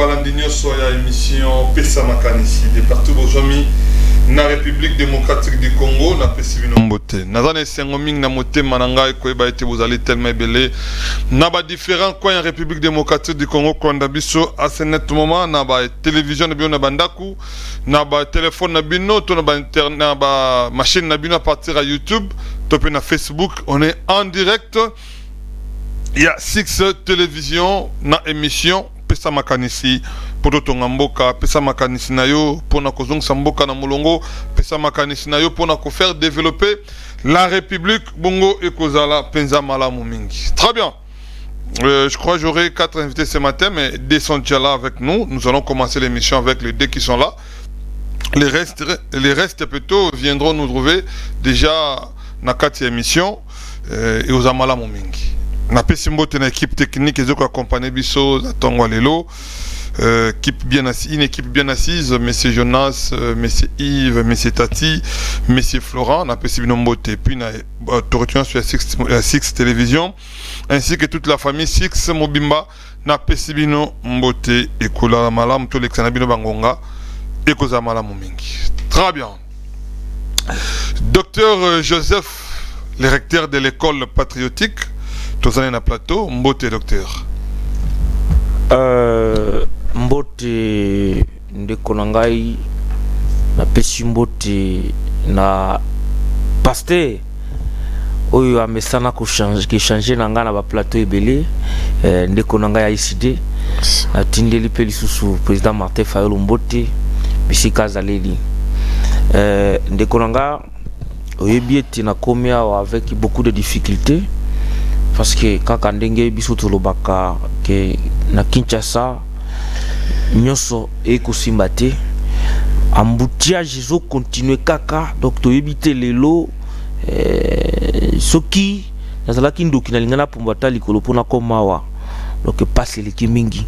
balandinyo soya émission Pesa Makanisi de partout aujourd'hui na République démocratique du Congo na pesibino mbote nazane sengo ming na moté mananga ko ba été vous allez tellement belé na ba différents coins République démocratique du Congo kwanda biso à ce net moment na ba télévision na bio na bandaku na ba téléphone na bino to na ba internet na ba machine na bino à partir à YouTube topé na Facebook on est en direct. Il y a 6 télévisions na émission Pesa Makanisi pour tonga mboka Pesa Makanisi na yo pour na kozong samboka na mulongo Pesa Makanisi na yo pour na ko faire développer la République bongo et kozala penza malamu mingi. Très bien. Je crois que j'aurai 4 invités ce matin mais deux sont déjà là avec nous. Nous allons commencer l'émission avec les deux qui sont là. Les restes plutôt viendront nous trouver déjà na 4 émissions et aux amalamu mingi. Na pesimbote na équipe technique et accompagner biso za tongwa lelo une équipe bien assise monsieur Jonas monsieur Yves monsieur Tati monsieur Florent na pesimbote puis na tourtuant sur la Six télévision ainsi que toute la famille Six Mobimba na pesibino mbote et kola malam to lexana bino bangonga et koza malamu mingi. Très bien. Docteur Joseph, le recteur de l'école patriotique tous allez na plateau, mbote docteur. Mbote ndeko nangai na pesi mbote na pasteur oyo amesana ko changer nanga na ba plateau ebele ndeko nangai ICD atindeli pe lisusu président Martin Fayulu mbote bisika zaleli ndeko nanga oyebi eti na komia avec beaucoup de difficultés. Parce que kaka ndenge biso tolobaka ke na Kinshasa nyoso ekosimba te embouteillage zo continuer kaka donc to éviter lelo soki nazalaki ndoki na lingana pombata likolo pona komawa donc passe leki mingi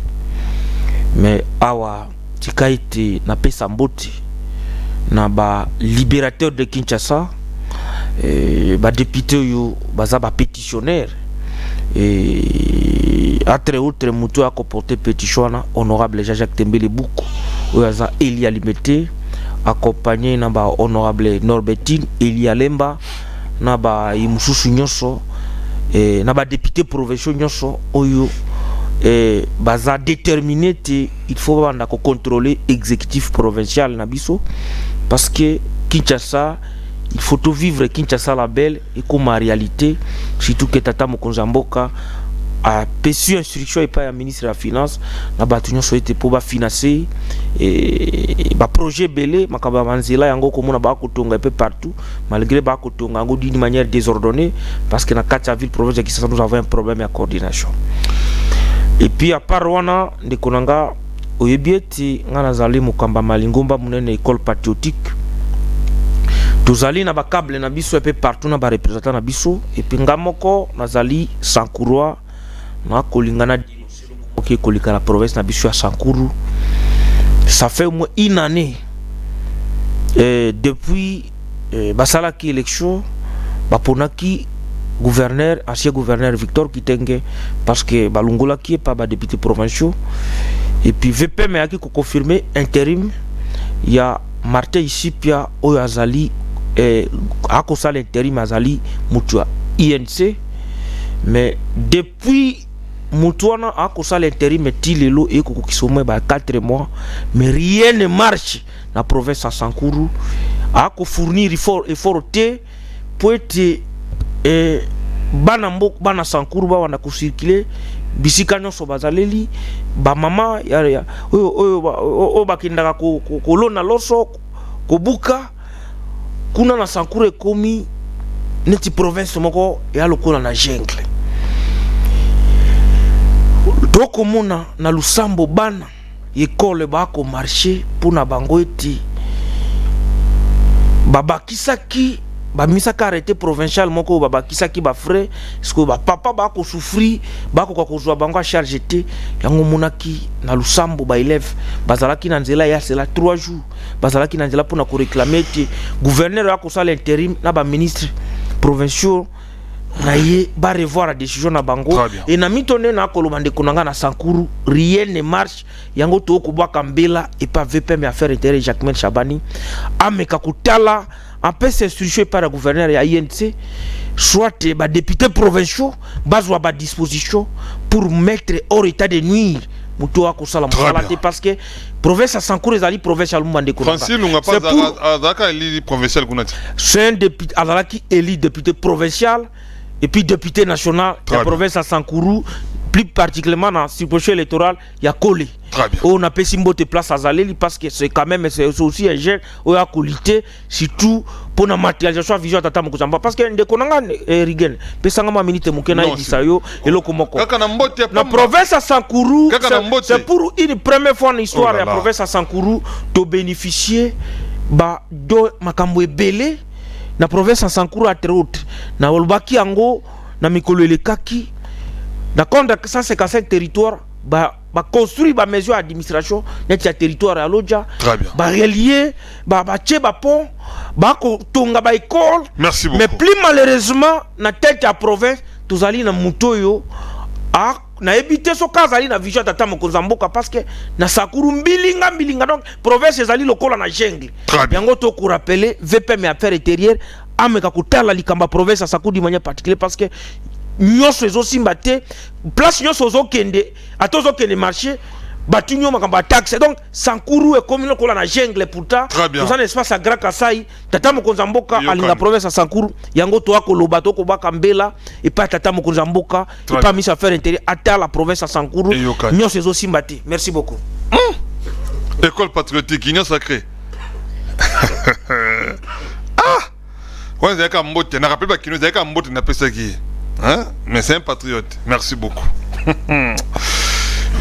mais awa tikaite na pesa mbote na ba libérateur de Kinshasa ba député yo baza ba pétitionnaire et à très autre mutu a comporté pétition honorable Jacques Tembele Boukou oyaza Elia Limete accompagné na ba honorable Norbertine Elia Lemba na ba imususu nyonso na ba député provinciaux nyonso oyo baza déterminé il faut banda ko contrôler exécutif provincial na biso parce que Kinshasa il faut tout vivre Kinshasa la belle et comme en réalité surtout que Tata Mokonzi Mboka a reçu instruction et pas le ministre de la finance na batunyo souhaité pour ba financer et ba projet belé makaba manzila yango komona ba kotonga un peu partout malgré ba kotonga ngo d'une manière désordonnée parce que na 4 villes province de Kinshasa nous avons un problème de coordination. Et puis à part wana ndekonanga oyebieti ngana zali mukamba malingomba munene école patriotique. Tozali na ba câble na biso et peu partout na ba représentant na biso et puis ngamoko nazali Sankurwa na kolingana OK kolika la province na biso ya Sankuru. Ça fait au moins une année depuis basala ki élection baponaki gouverneur ancien gouverneur Victor Kitenge parce que balungola qui est pas ba député provinciaux et puis VP mais qui confirmer intérim il y a Martin Isipia Oyazali akosa l'intérim azali mutua INC mais depuis mutuana akosa l'intérim tilelo et kokokisomwe ba 4 mois mais rien ne marche na province à Sankuru ako fournir effort te pour être bana mbok bana Sankuru ba wana ko circuler bisika nyonso bazaleli ba mama ya oyo bakindaka ko lona loso ko buka kuna na Sankuru ekomi neti province moko ya lokola na jungle doko mona na Lusambo bana école ba ko marché pona bango eti babakisaki ba misaka arrêté provincial moko babakisaki ba frère parce ba papa ba ko souffrir ba ko kozwa bango a charge te yango monaki na Lusambo ba élève bazalaki na nzela ya cela 3 jours bazalaki na nzela pona ko réclamer te gouverneur a ko sala intérim na ba ministre provinciaux naye ba revoir la décision na bango et na mitone na kolomande konanga na Sankuru rien ne marche yango to ko bwaka mbela et pas VPM affaire intérêt Jacquemain Chabani ameka kutala en peu instruction par le gouverneur ya INC soit ba députés provinciaux bazwa ba disposition pour mettre hors état de nuire muto wa kusala musala te parce que province à Sankuru ezali province ya Lumande ko Francis Lunga pas azaka élu provincial kunati c'est un député azalaki élu député provincial et puis député national de la province à Sankuru, plus particulièrement dans la circonscription électorale, il y a Kole. On a payé de place à Zaleli parce que c'est quand même aussi un jeune où il y a qualité, surtout pour la matérialisation de la vision de Tata Moukouchamba. Parce que les Konanga Rigen, Pesangama Minute Moukena et Disayo et le Komoko. La province à Sankuru, c'est pour une première fois dans l'histoire de la province à Sankuru de bénéficier de Makambo Belé. Na province à Sankuru à Terout, na Olbaki Ango, na Mikolo Lekaki, na compte 155 territoires, ba construire ba mesure d'administration, net ya territoire à Lodja, ba relier, ba tche ba pont, ba tonga ba école. Merci beaucoup. Mais plus malheureusement, na tête à province, tous allés na Mutoyo, a na éviter so kazali na vision Tata Mokonzamboka parce que na Sakuru mbilinga donc province ezali lokola na jungle yango to ko rappeler VPM affaires intérieures ameka kutala likamba province à Sakuru de manière particulière parce que nyonso ezo simbate place nyonso ozo kende atozo kende marché batunyo makamba taxe donc Sankuru est comme lokola na jungle pourtant dans un espace à Grand Kasai Tata Mokonzamboka alinga province à Sankuru yango to akoloba to ko baka mbela et pas Tata Mokonzamboka et pas mis affaire intérieure à la province à Sankuru nyonso ezo simbate. Merci beaucoup. École patriotique union sacrée. Ouais, c'est un mbote, n'a rappelé pas qu'il nous a un mbote n'a pas ça qui. Hein? Mais c'est un patriote. Merci beaucoup.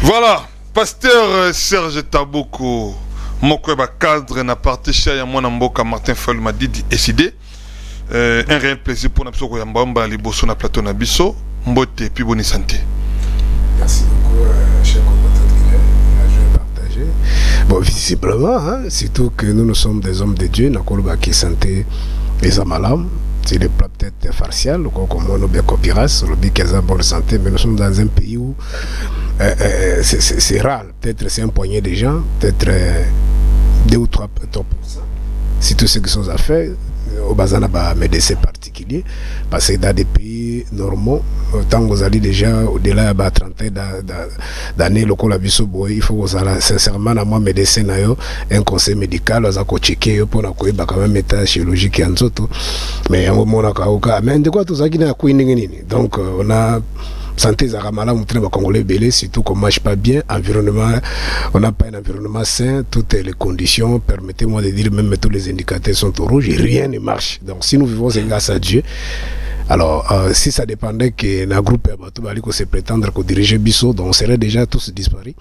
Voilà. Pasteur Serge Taboko, Mokweba cadre na parti chez Mwana Mboka Martin Fall m'a dit décidé. Un réel plaisir pour nous ya mbamba liboso na plateau na biso, mbote puis bonne santé. Merci beaucoup cher compatriotes, je vais partager. Bon visiblement hein, surtout que nous sommes des hommes de Dieu, na koloba ki santé les amalam. C'est des plats peut-être farciales, comme on a bien copiras, on dit qu'ils ont bonne santé, mais nous sommes dans un pays où c'est rare. Peut-être c'est un poignet de gens, peut-être 2 ou 3%. C'est tout ce qui sont à faire. Au bazar n'a médecin particulier, parce que dans des pays normaux, tant que vous allez déjà au-delà de 30 d'années, il faut que vous allez sincèrement à moi médecin un conseil médical, vous allez checker pour quand même état chirurgique et en tout. Mais à un moment mais de quoi tout ça qui n'a donc on a santé zaramala moutre ba congolais belé surtout qu'on marche pas bien environnement on n'a pas un environnement sain toutes les conditions permettez-moi de dire même tous les indicateurs sont au rouge et rien ne marche donc si nous vivons c'est grâce à Dieu. Alors si ça dépendait que na groupe bato bali ko se prétendre ko diriger biso donc on serait déjà tous disparus.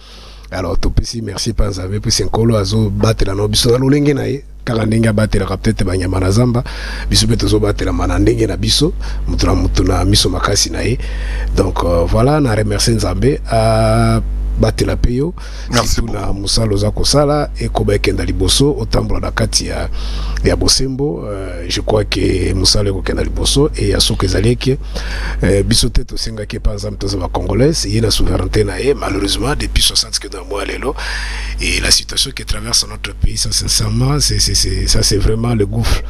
Alors tout petit merci pas avez puis c'est colo azo battre la no biso na lolenge nae kaka ndenge abatela peut-être banyama na zamba biso pe tozo batela mana ndenge na biso mutu na miso makasi na ye donc voilà na remercier Nzambe à batela peyo merci na musalo za kosala et koba kenda liboso otambola na kati ya bosembo je crois que musalo ko kenda liboso et ya soke zaleke biso te to senga ke par exemple toza ba congolais et na souveraineté na e malheureusement depuis 60 que dans mois lelo et la situation qui traverse notre pays ça sincèrement c'est vraiment le gouffre.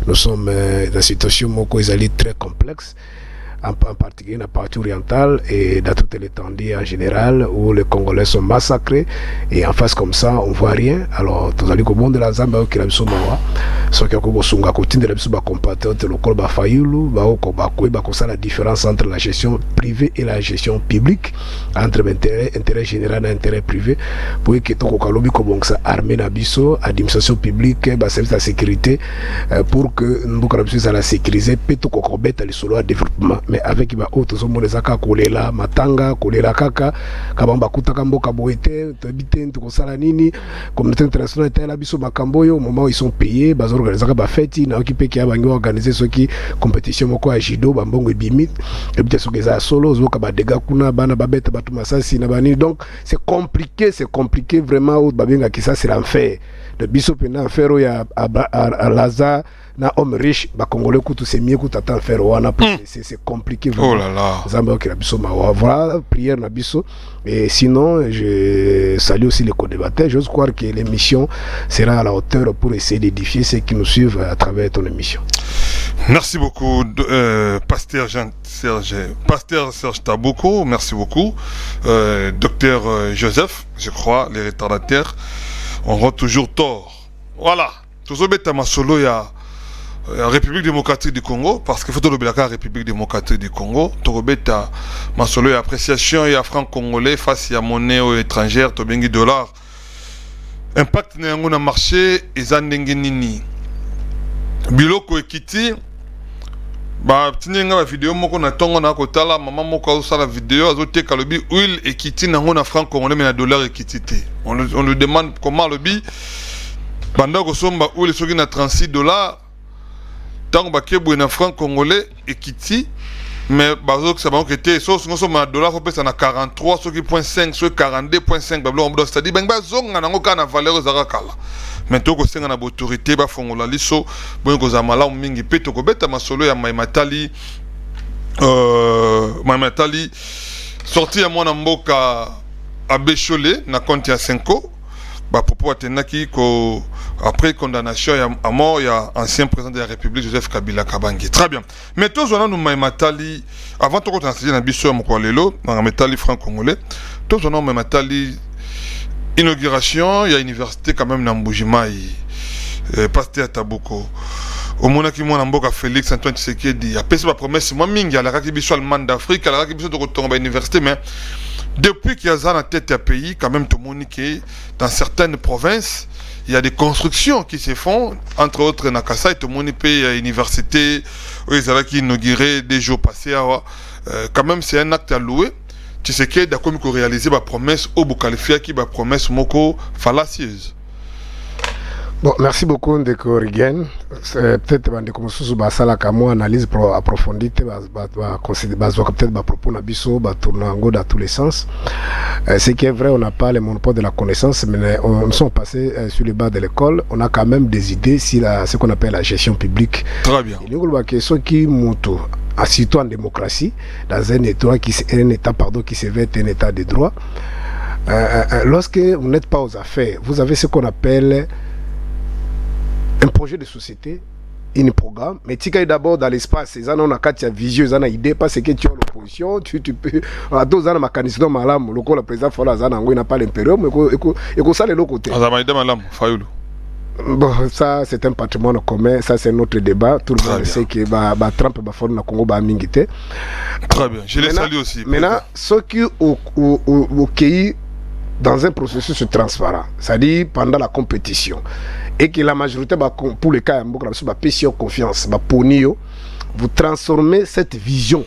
Nous sommes dans une situation moko ezali très complexe en particulier dans la partie orientale et dans toute l'étendue en général où les Congolais sont massacrés et en face comme ça on voit rien. Alors tous allez au monde de la Zambie qui la biso mawa so ki ko sunga ko tindela biso ba compatriotes local ba fayulu ba ko ba ko ba ko ça la différence entre la gestion privée et la gestion publique entre intérêt général et intérêt privé pour que to ko kalobi ko bon ça armée na biso administration publique ba service de sécurité pour que mboka biso ça la sécuriser peto ko beta les solo développement mais avec ba auto so mo lesaka kolela matanga kolela kaka kabamba kutaka mboka boete to bitente ko sala nini communauté internationale était la biso makamboyo au moment où ils sont payés ba organiser ba fête na occupé qui a organiser ce qui compétition moko a judo ba mbongo ebimi et bien so keza solo zo ka ba dega kuna bana ba beta batu masasi na bani donc c'est compliqué vraiment ou ba benga ki ça c'est l'enfer de biso pena faire ya à Laza na homme riche ba congolais kutu c'est mieux kutu attend faire wana c'est compliqué vraiment. Oh là là. Zamba ki la biso ma voilà prière na biso et sinon je salue aussi les co-débatteurs. J'ose croire que l'émission sera à la hauteur pour essayer d'édifier ceux qui nous suivent à travers ton émission. Merci beaucoup, Pasteur Serge Taboko, merci beaucoup. Docteur Joseph, je crois, les retardataires auront toujours tort. Voilà, toujours bête ma solo ya République démocratique du Congo, parce qu'il faut tout le République démocratique du Congo. Tout bête ma solo ya appréciation et à franc congolais face à monnaie étrangère, to bengi dollar. Impact na marché et zandengi nini. Biloko ekiti ba tininga ba vidéo moko na tongo na kotala maman moko osala vidéo azote kalobi huile ekiti nango na franc congolais mais na dollar ekiti te. On lui demande comment lobi banda ko somba huile soki na $36 tango ba kebwe na franc congolais ekiti mais bazo que ça va que so so na dollar faut pesa na 43 soki .5 so 42.5 bablo on c'est-à-dire ben ba zonga nango kana valeur za kala. Maintenant que c'est une autorité ba fongola liso bon ko za mala mingi peto ko beta masolo ya maimatali sorti ya mwana mboka à Bécholé na compte ya 5 ba popo atenaki ko après condamnation à mort il y a ancien président de la République Joseph Kabila Kabange. Très bien. Mais tous on a nous maimatali avant to ko tansi na biso mo ko lelo na maimatali franc congolais tous on a maimatali inauguration, il y a université quand même Nambujimai, Pasteur Taboko. Au moment qui m'a mboka Félix Antoine Tshisekedi, a passé ma promesse, moi mingi à la rakibiso allemande d'Afrique, à la rakibiso de retourner à l'université, mais depuis qu'il y a ça dans tête à pays, quand même tout le monde qui dans certaines provinces, il y a des constructions qui se font, entre autres Nakasa et tout le monde paye à l'université, où ils allaient inaugurer des jours passés, quand même c'est un acte à louer. Tu sais que d'accord qu'on réaliser ma promesse au Boukalifia qui ma promesse moko fallacieuse. Bon, merci beaucoup Ndeko Rigen. Peut-être bande comme sous basala kamo analyse approfondie va considérer peut-être ba propos na biso ba tourner en go dans tous les sens. Ce qui est vrai, on n'a pas le monopole de la connaissance, mais on sont passés sur les bancs de l'école, on a quand même des idées sur ce qu'on appelle la gestion publique. Très bien. Il y a une question qui monte surtout en démocratie, dans un état qui se veut être un état de droit. Lorsque vous n'êtes pas aux affaires, vous avez ce qu'on appelle un projet de société, un programme, mais tu es d'abord dans l'espace, ils en ont une vision, ils en ont une idée, parce que tu es en opposition, tu peux... À deux ans, mécanisme malam, le président Fola Zana, il n'a pas l'impérium, et ça, de l'autre côté. Bon, ça c'est un patrimoine commun, ça c'est notre débat. Tout le monde sait que Trump va faire le Congo Mingité. Très bien, je les salue aussi. Maintenant, ceux qui ont cueilli dans un processus transparent, c'est-à-dire pendant la compétition, et que la majorité, pour le cas, vous confiance, vous transformez cette vision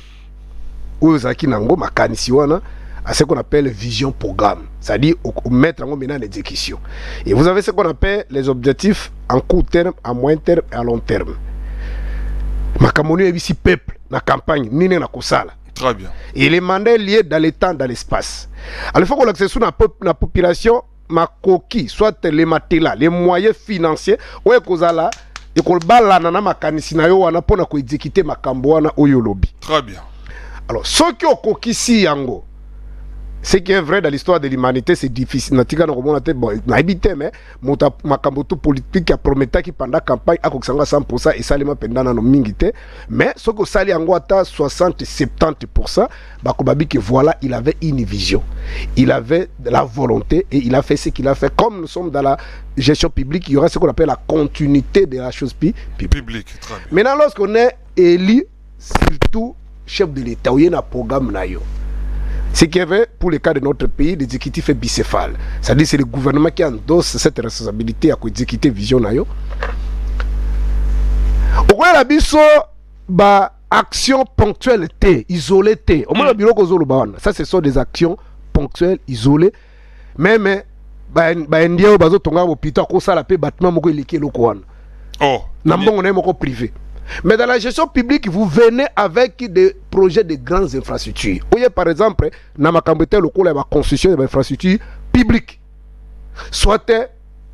à ce qu'on appelle vision programme, c'est-à-dire mettre en maintenant l'exécution. Et vous avez ce qu'on appelle les objectifs en court terme, à moyen terme et à long terme. Makamoni est ici peuple, la campagne, nini na kosala. Très bien. Et les mandats liés dans le temps, dans l'espace. Alors il faut qu'on accède sur la population, ma coquille, soit les matelas, les moyens financiers, ou kozala, et qu'on bala nana makanisina yo wana pona ko exécuter makambo wana oyo lobby. Très bien. Alors ceux qui ont coquille si yango. Ce qui est vrai dans l'histoire de l'humanité, c'est difficile. Mais makamboto politique a promis qui pendant la campagne a 100% et ça les pendant nos mingité. Mais ce que ça les angouata 60-70%, bakobabi que voilà, il avait une vision, il avait de la volonté et il a fait ce qu'il a fait. Comme nous sommes dans la gestion publique, il y aura ce qu'on appelle la continuité de la chose publique. Maintenant, lorsqu'on est élu, surtout chef de l'État, il y a un programme naïo. Ce qui est vrai pour le cas de notre pays, l'exécutif est bicéphale. C'est-à-dire que c'est le gouvernement qui endosse cette responsabilité à exécuter vision nayo. Au moins la biso ba action ponctuelle isolée au moins le bureau ça ce sont des actions ponctuelles isolées. Mais ndio bazo tonga hôpital ko sala pe bâtiment moko eliki loko wana. Oh, nambongo na moko privé. Mais dans la gestion publique, vous venez avec des projets de grandes infrastructures. Vous voyez par exemple, dans ma campagne locale, il y a construction d'infrastructures publiques. Soit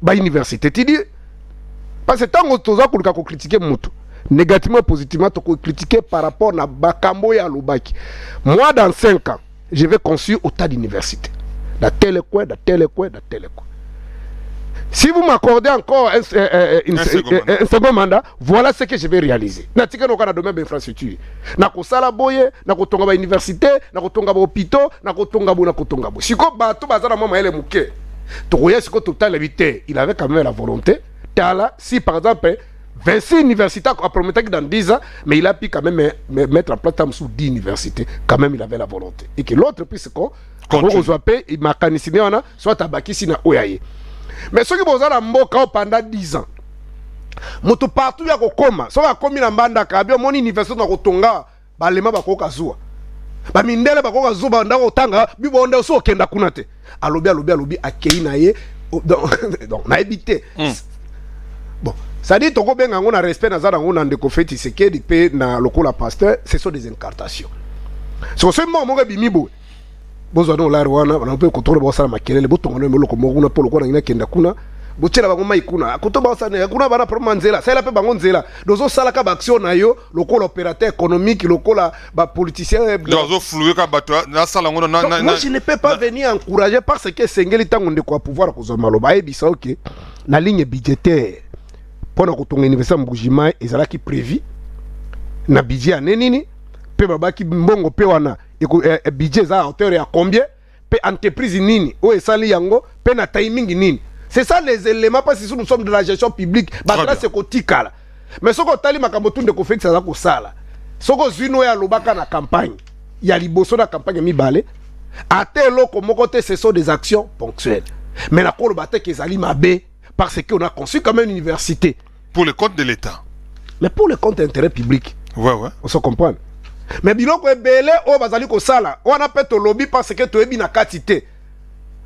l'université. Tu dis, parce que tant que tu critiquer moto négativement positivement tu critiquer par rapport à bakambo ya lobaki. Moi dans 5 ans je vais construire autant d'universités dans tel coin. Si vous m'accordez encore un second mandat, voilà ce que je vais réaliser. Natika no kana domaine d'infrastructure. Na ko sala boye, na ko tonga ba université, na ko tonga ba hôpitaux, na ko tonga bo. Siko bato bazana mama ele muke. To koya siko total éviter, il avait quand même la volonté. Tala si par exemple 26 universités à promettre que dans 10 ans, mais il a pu quand même mettre en place sous 10 universités. Quand même il avait la volonté. Et que l'autre puisse il m'a canisé soit tabaki sina oyaye. Mais ceux qui vont à mboka pendant 10 ans, moto partout ya kokoma, so ba komi na mbanda ka bien mon université na kotonga, ba lema ba koka zuwa. Ba mindele ba koka zuwa ndako otanga, bi bonde so okenda kuna te. Alobi akei na ye donc na habité. Bon, ça dit toko benga ngona respect na zana ngona ndeko feti sekedi pe na lokola pasteur, ce sont des incartations. So ce moment mo bimibo bozo no la rwana na pe kotoro bo sala makelele botonga no meloko mokuna polo kona ngina kenda kuna botela bango mai kuna koto ba sala kuna bana problème nzela sala pe bango nzela dozo sala ka ba action na yo lokola opérateur économique lokola ba politicien dozo flouer ka bato na sala ngono na moi je ne peux pas venir encourager parce que sengeli tango ndeko pouvoir ko zomalo ba ebisa OK na ligne budgétaire pona kotonga université mbujima ezala ki prévu na budget anenini pe babaki mbongo pe wana budget za hauteur ya combien pe entreprise nini o esali yango pe na timing nini. C'est ça les éléments parce que nous sommes de la gestion publique batla c'est kotikala mais soko tali makambo tunde ko fait ça ko sala soko zwino ya lobaka na campagne ya liboso na campagne mibale ate loko mokote ce sont des actions ponctuelles mais na ko lobate ke ezali mabe parce que on a conçu quand même une université pour le compte de l'État mais pour le compte d'intérêt public. Ouais on se comprend. Mais biloko ebele o bazali ko sala on a peto lobby parce que to ebi na quantité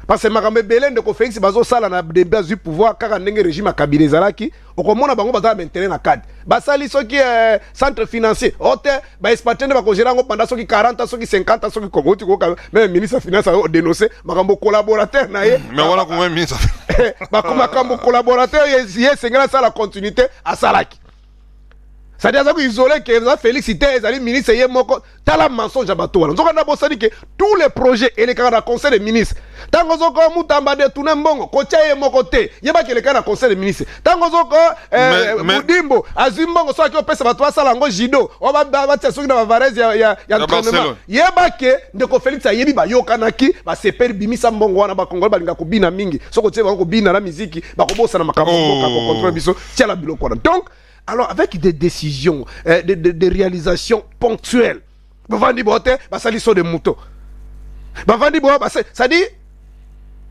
parce que makambe belé ndeko Félix bazo sala na débat du pouvoir kaka ndenge régime akabila ezalaki okomona bango bazala maintenir na cadre basali soki centre financier ote ba expatene ba kogera ngo pendant soki 40 soki 50 soki kongoti ko même ministre finance a dénoncé makambo collaborateur na ye mais voilà comment ministre ba makambo collaborateur ye sengela sala continuité a salaki. C'est-à-dire que isolé que Félix était les ministres et moko tala mensonge à bateau. Donc on a bossé que tous les projets et les cas de conseil des ministres. Tango zoko mutamba de tuné mbongo kocha ye moko te. Yeba que les cas de conseil des ministres. Tango zoko Mudimbo azimbongo so ki opesa bato sala ngo jido. O ba tia soki na Varese ya entraînement. Yeba que ndeko Félix ayebi ba yokanaki ba seperi bimisa mbongo wana ba Kongo balinga ko bina mingi. Soko tie ba ko bina na musique ba ko bossa na makambo ko contrôle biso tia la biloko. Donc alors, avec des décisions, des réalisations ponctuelles, Bavandi Bote, Basali so de moto. Bavandi Bote, ça dit,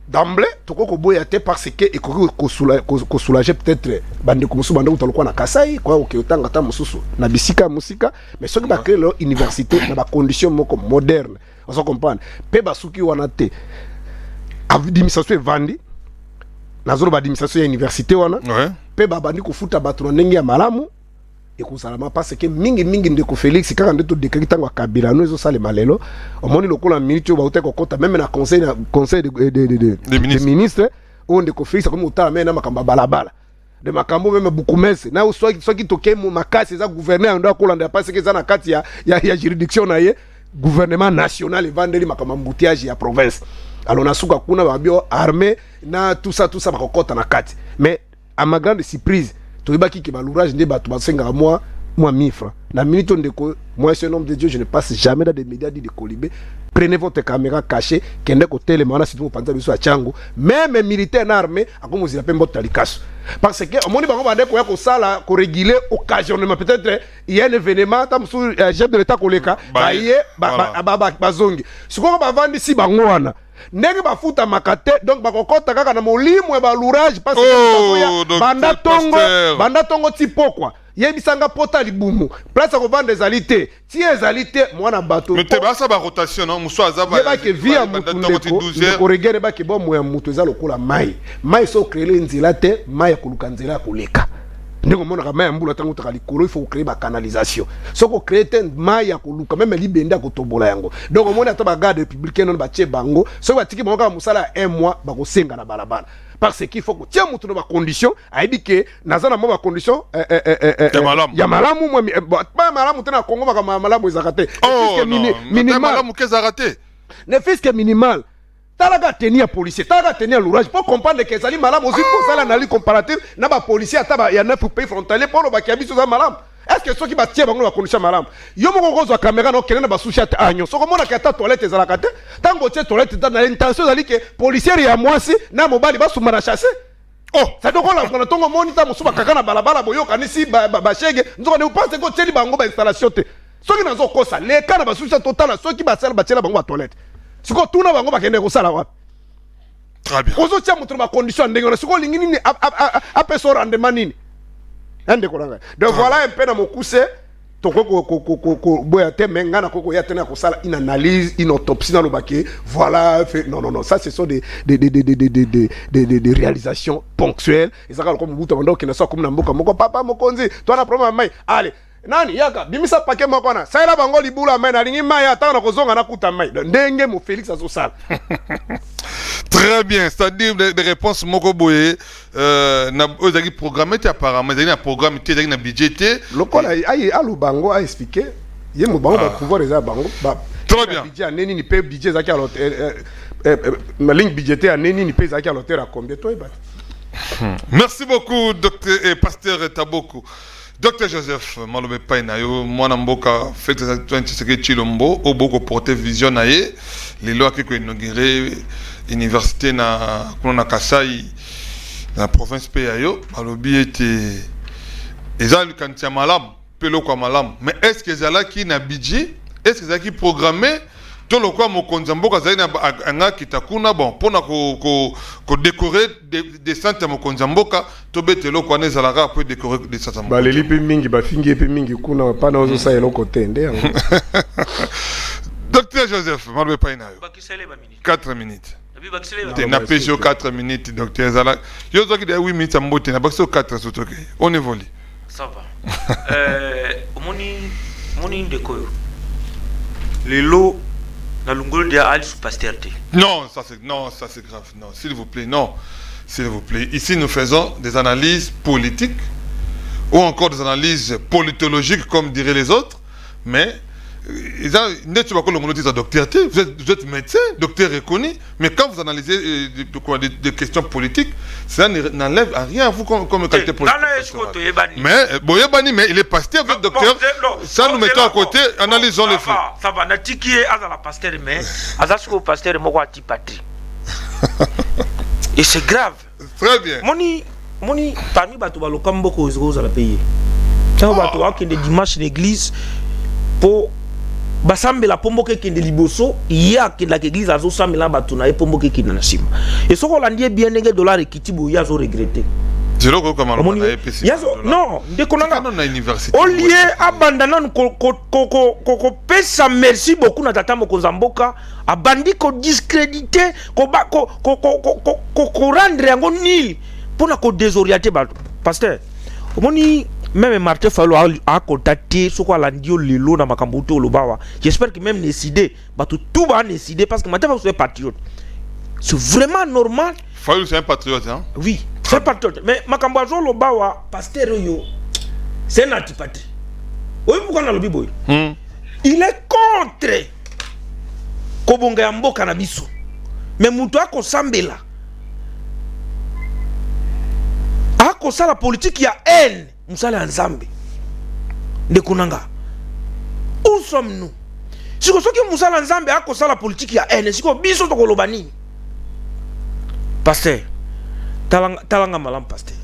d'emblée, tu peux boyate parce que et qu'on soulager peut-être bande comme sous bande ou taloko na Kasai, quoi, ou que autant gata mususu, na bisika musika, mais ceux qui va créer leur université dans des conditions modernes, on se comprend. Pe basuki wana te, administration vandi, na zone d'administration ya université wana. Ouais. Pe babandi kufuta bato na ndenge ya malamu ekosalama parce que mingi ndeko Félix kaka ndeto décret tango Kabila no ezo sale malelo omoni lokola minute ba uteko kota même na conseil des ministres on ndeko Félix comme utala mais na makamba balabala de makambo même bukumese na soki toke mu makasi za gouverneur ndo akolanda parce que za na kati ya juridiction na ye gouvernement national evandeli makamba mbutiage ya province alors na suka kuna babio armée na tout ça bakokota na kati mais à ma grande surprise, tu vois qui va l'ouvrage de bateau, moi 1000 francs. La minute de moi, c'est un homme de Dieu, je ne passe jamais dans des médias de Colibé. Prenez votre caméra cachée, qui est côté les manas, si vous pensez à Tchango, même les militaires armés, à comme vous appelez votre talicasse. Parce que, au moment où on va dire qu'on ça là, qu'on régule occasionnellement, peut-être, il y a un événement, tam sous chef de l'État koleka, bazongi. Ce qu'on va vendre ici, bangouana. Nenge bafuta makate donc bakokota kaka na molimo ba lourage parce que banda tongo tipo quoi yebisanga pota libumu place ko vendre des alités ti ezalité mwana bato mais te ba sa ba rotation non muso azaba yeba ke via mutu ko regere ba ke bomo ya mutu eza lokola mai so créer nzela te mai koluka nzela koleka ndeko mona ka mai mbula tango takali kolo il faut créer ba canalisation soko créer ten mai ya koluka même libenda ko tobola yango donc mona to ba garde républicain non ba tie bango soko ba tiki bango ka musala 1 mois ba ko senga na balabala parce qu'il faut que tiens mutu no ba condition a dit que nazana mo ba condition ya malamu moi ba malamu tena Congo ba malamu ezakate minimal malamu kezakate ne fisc minimal talaga tenir policier talaga tenir l'ouvrage pour comprendre que ça malamu aussi pour ça l'analyse comparative na ba policier ata ya 9 pays frontaliers pour ba kiabiso za malamu est-ce que ceux qui battent bango ba condition malamu yo moko ko zo caméra no kelena ba souchat agno soko mona ka ta toilette ezalaka te tango tie toilette dans l'intention zali que policier ya mwasi na mobali ba sumana chasser oh ça donc on a tongo monita musuba kaka na balabala boyo kanisi ba chege nzoko ne pense ko tieli bango ba installation te soki nazo kosa le kana ba souchat total soki ba sala ba tiela bango ba toilette siko tuna bango bakende ko sala wapi très bien ozo tia mutu ba condition ndenge na siko lingi nini ape so rendement nini ande ko ranga donc voilà un peu na mokuse to ko boya te menga na ko ya tena ko sala une analyse une autopsie dans le baquet voilà non ça ce sont des réalisations ponctuelles et ça comme buta ndo kina so comme na mboka moko papa mokonzi to na problème mai allez nani yaka bimisa paquet moko na ça ila bango libula mai na lingi mai atanga na kozonga na kuta mai ndenge mo Félix azosala. Très bien, c'est-à-dire des réponses moko boye na ozaki programmé apparemment zaki na programme te zaki na budget lokola ai alu bango a expliquer ye mo bango ba pouvoir les bango ba très bien budget neni ni pe budget zaki alors ma ligne budgétaire neni ni pe zaki alors à combien toi ba. Merci beaucoup docteur et pasteur Taboko. Docteur Joseph Malobe Painayo, mwana mboka Félix Tshisekedi Tshilombo, oboko porter vision naye, lelo akiko inauguré université na kuna Kasai na province Payayo, Malobi était ezali kantia malam, pelo kwa malam. Mais est-ce que zala ki na budget? Est-ce que zala ki programmé? Tout le quoi mon konzamboka zali na anga kitakuna bon pona ko décorer des centres mon konzamboka to betelo kwa nezalaka peut décorer des centres ba leli pe mingi ba fingi pe mingi kuna pa na ozo sa elo kotende. Docteur Joseph Malobe Painayo 4 minutes na pejo 4 minutes docteur Zala yo zoki de 8 minutes ambote na bakso 4 sotoke on évolue ça va moni ndekoyo lelo na lungolo dia ali sous pasteur te. Non, ça c'est grave. Non, s'il vous plaît, non. S'il vous plaît. Ici nous faisons des analyses politiques ou encore des analyses politologiques comme diraient les autres, mais vous êtes médecin, docteur reconnu, mais quand vous analysez des questions politiques, ça n'enlève à rien à vous comme qualité politique. Mais il est pasteur, vous êtes docteur, ça nous mettons à côté, analysons les faits. Ça va, Natiki est à la pasteur, mais à la pasteur, moi, et c'est grave. Très bien. Moni, parmi les Balokambo, ils ont payé. Quand on va dimanche l'église, pour basambe la pombo ke kende liboso ya ke la église azo samela batuna e pombo ke kende na sima et soko landie bien ndenge dollar ekitibo ya zo regretter zero ko kama na EPC non de konanga na université au lieu abandana ko pesa merci beaucoup na tata mokonza mboka abandi ko discréditer ko rendre yango nil pona ko désorienter ba pasteur omoni même Martin Fayulu a contacté ce qu'on a dit au Lilo dans Makambuto Lobawa. J'espère que même décidé, tout va décider parce que Martin Fayulu est patriote. C'est vraiment normal. Fayulu c'est un patriote, hein? Oui, c'est un patriote. Mais Makambuto Lobawa, pasteur c'est un antipatrie. Oui, pourquoi on a le biboy? Il est contre Kobonga Yambo Kanabiso. Mais Moutoua Kosambela. A kosa la politique, il y a haine. Musala Nzambe de Kunanga. Où sommes-nous? Si vous savez que Musala Nzambe a causé la politique, il y a haine. Si vous biso to kolobani. Pasteur, talanga malam pasteur.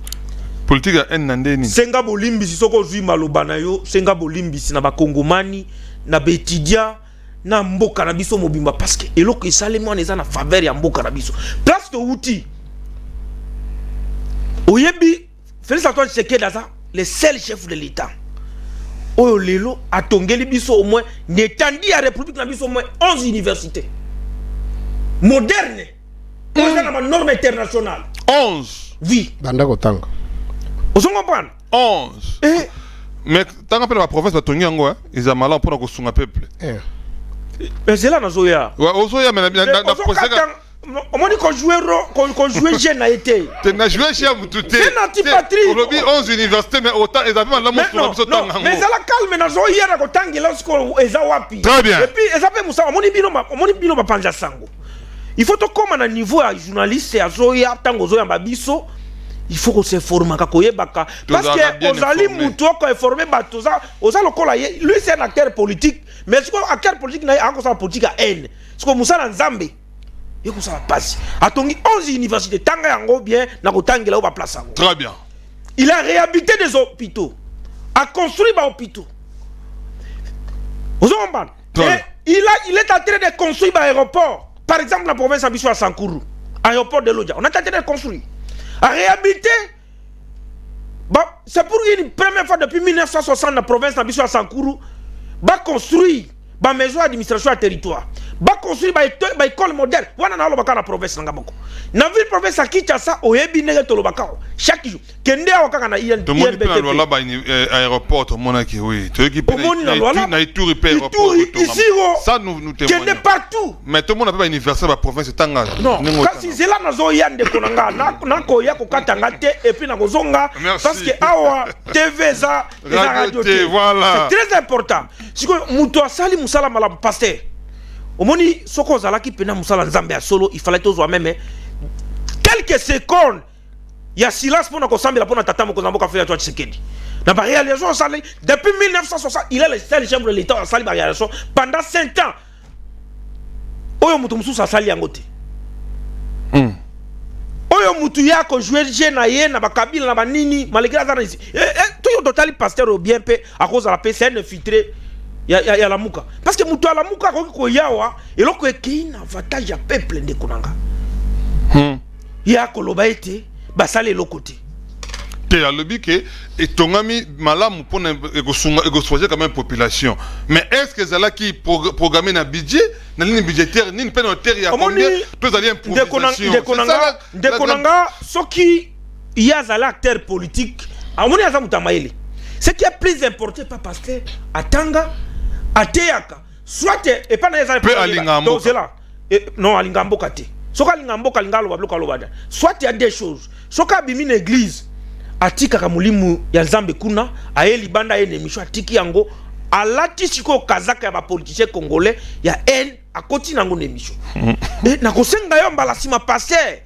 Politique a haine nandeni. Senga bolimbi si soko zui malobana yo, senga bolimbi si na ba Kongomani, na betidia, na mboka na biso mobimba parce que eloko isalemo neza na faveur ya mboka na biso. Place to outil. Oyebi Félix Antoine Tshisekedi Daza le seul chef de l'État. Oyo lelo a tongeli biso au moins n'étendit à République na biso au moins 11 universités modernes. On a une norme internationale. 11. Oui. Banda kotanga. Vous comprenez? 11. Mais tant que la province va tourner en Goa, ils ont malin pour nous soumettre peuple. Mais c'est là, Nazoya. Ouais, Ozoya, mais la on m'a dit qu'on jouait jeune a été. Tu n'as joué chez Amoutouté. C'est une antipatrie. On a 11 universités, mais autant ils avaient la montre sur non, mais ça la calme, Nazoya, na kotangi lorsqu'on ezawapi. Très bien. Et puis, ils appellent Moussa, on m'a dit ma panja sango. Il faut que comme à niveau à journaliste et à Zoya, tango Zoya Babiso, il faut qu'on se forme parce que Ozali Moutou quand informé Batoza, Ozalo Kola, lui c'est un acteur politique, mais ce qu'on acteur politique n'a pas politique à haine. Ce qu'on Moussa Nzambe, il faut ça passe. Atongi 11 universités, tanga yango bien, na ko tangi là au place yango. Très bien. Il a réhabilité des hôpitaux, a construit des hôpitaux. Vous comprenez? Il est en train de construire des aéroports. Par exemple, la province Abissou à Sankourou, aéroport de Lodja, on a tenté de construire. À réhabiliter, c'est pour une première fois depuis 1960, la province Abissou à Sankourou, va construire une maison d'administration à territoire. Va construire une école moderne. On a la province Nangaboko. Dans la ville province à Kinshasa, au Yébine Tolobakao. Chaque jour. Kende a wakana INBTP. Tout le monde peut aller là-bas aéroport, tout le monde qui oui. Tout le monde peut aller tout aéroport. Ici, ça nous témoignons. Kende partout. Mais tout le monde peut pas université la province Tanga. Non. Quand c'est là nazo yande konanga, na ko ya ko katanga te et puis na ko zonga parce que awa TV za radio te. Voilà. C'est très important. Si que muto asali musala mala pasteur. Omoni soko zala ki pena musala nzambe ya solo, il fallait tozwa même quelques secondes. Il y a silence pour nous consommer la pour tata moko zamboka faire toi Tshisekedi. Na ba réalisation sali depuis 1960, il est le seul chef de l'État à sali ba réalisation pendant 5 ans. Oyo mutu mususu asali yango te. Oyo mutu ya ko jouer jeu na ye na ba kabila na ba nini malgré ça ici. Tout yo total pasteur au bien pe à cause de la PC infiltré. Il y a la mouka. Parce que mutu la mouka ko yawa et loko eki na avantage ya peuple de konanga. Ya koloba ete basale lokote. Te a lobby que et ton ami malamu pour choisir quand même population. Mais est-ce que c'est là qui programme un budget, na ligne budgétaire, ni une peine il y a combien peut aller improvisation. De konanga ce qui y a un acteur politique, amoni azamuta maele. Ce qui est plus important pas parce que atanga ateaka soit et pas na ezali donc c'est là. Non alingamboka te. Soka alingamboka lingalo babloka lobada. Soit il y a des choses. Soka bimi na église atika kamulimu ya Nzambe kuna aeli banda ene misho atiki yango alati siko kazaka ya ba politicien congolais ya haine akoti nango ne misho. Na kosenga yo mbala sima passer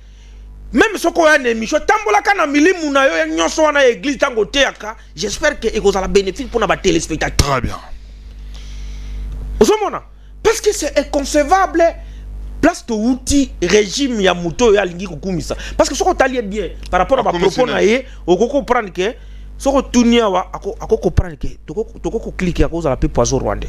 même soko ya ne misho tambola kana milimu na yo nyonso wana église tango teaka, j'espère que ekozala bénéfice pour na ba téléspectateurs. Très bien. Osomona parce que c'est inconcevable place to outil régime ya muto ya lingi kukumisa parce que soko talier bien par rapport à ba propos na ye oko comprendre que soko tunia wa ako comprendre que toko cliquer à cause de la paix poison rwandais.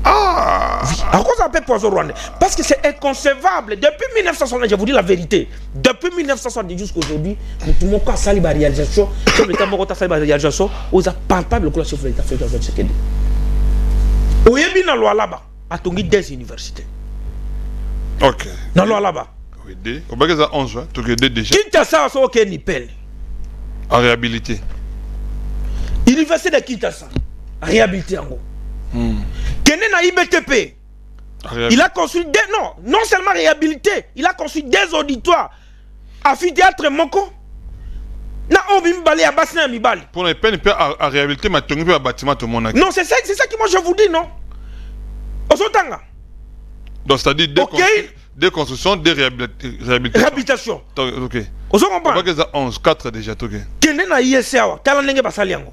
À cause de la paix poison rwandais parce que c'est inconcevable depuis 1960, je vous dis la vérité, depuis 1970 jusqu'à aujourd'hui tout le monde a sali ba réalisation sur le temps moko sali ba réalisation aux palpable que la chef de l'État fait dans ce Tshisekedi. Oyebi na loi là-bas a tongi des universités. Ok. Dans loi là-bas. Oui, D. Au bac à 11, tu as déjà. Kinshasa, c'est ok, ni pelle. En réhabilité. Université de Kinshasa. Réhabilité en gros. Kene na IBTP. Il a construit des. Non seulement réhabilité, il a construit des auditoires. Amphithéâtre Moko. Na obim balé à Bassina Mibali. Pour les peines, à réhabiliter, ma tongue à bâtiment tout le monde. Non, c'est ça que moi je vous dis, non. Osotanga. Donc, c'est-à-dire des constructions, des réhabilitations. Ok. Vous comprenez? On va 11, 4 déjà. Ok. Kene na ISA, talanenge basaliango.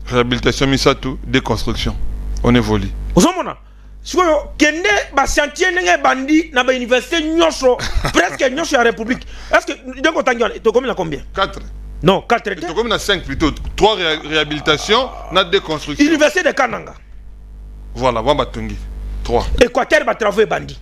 Réhabilitation, misatou, des constructions. On évolue. Vous comprenez? Si vous kende basiantie nenge bandi na ba université nyonso presque nyonso ya république. Est-ce que donc otangiana to combien na combien? 4. Non, 4 to combien na 5 plutôt. 3 réhabilitations, na des constructions. Université de Kananga. Voilà, on va tongi. 3. Équateur va travailler bandi.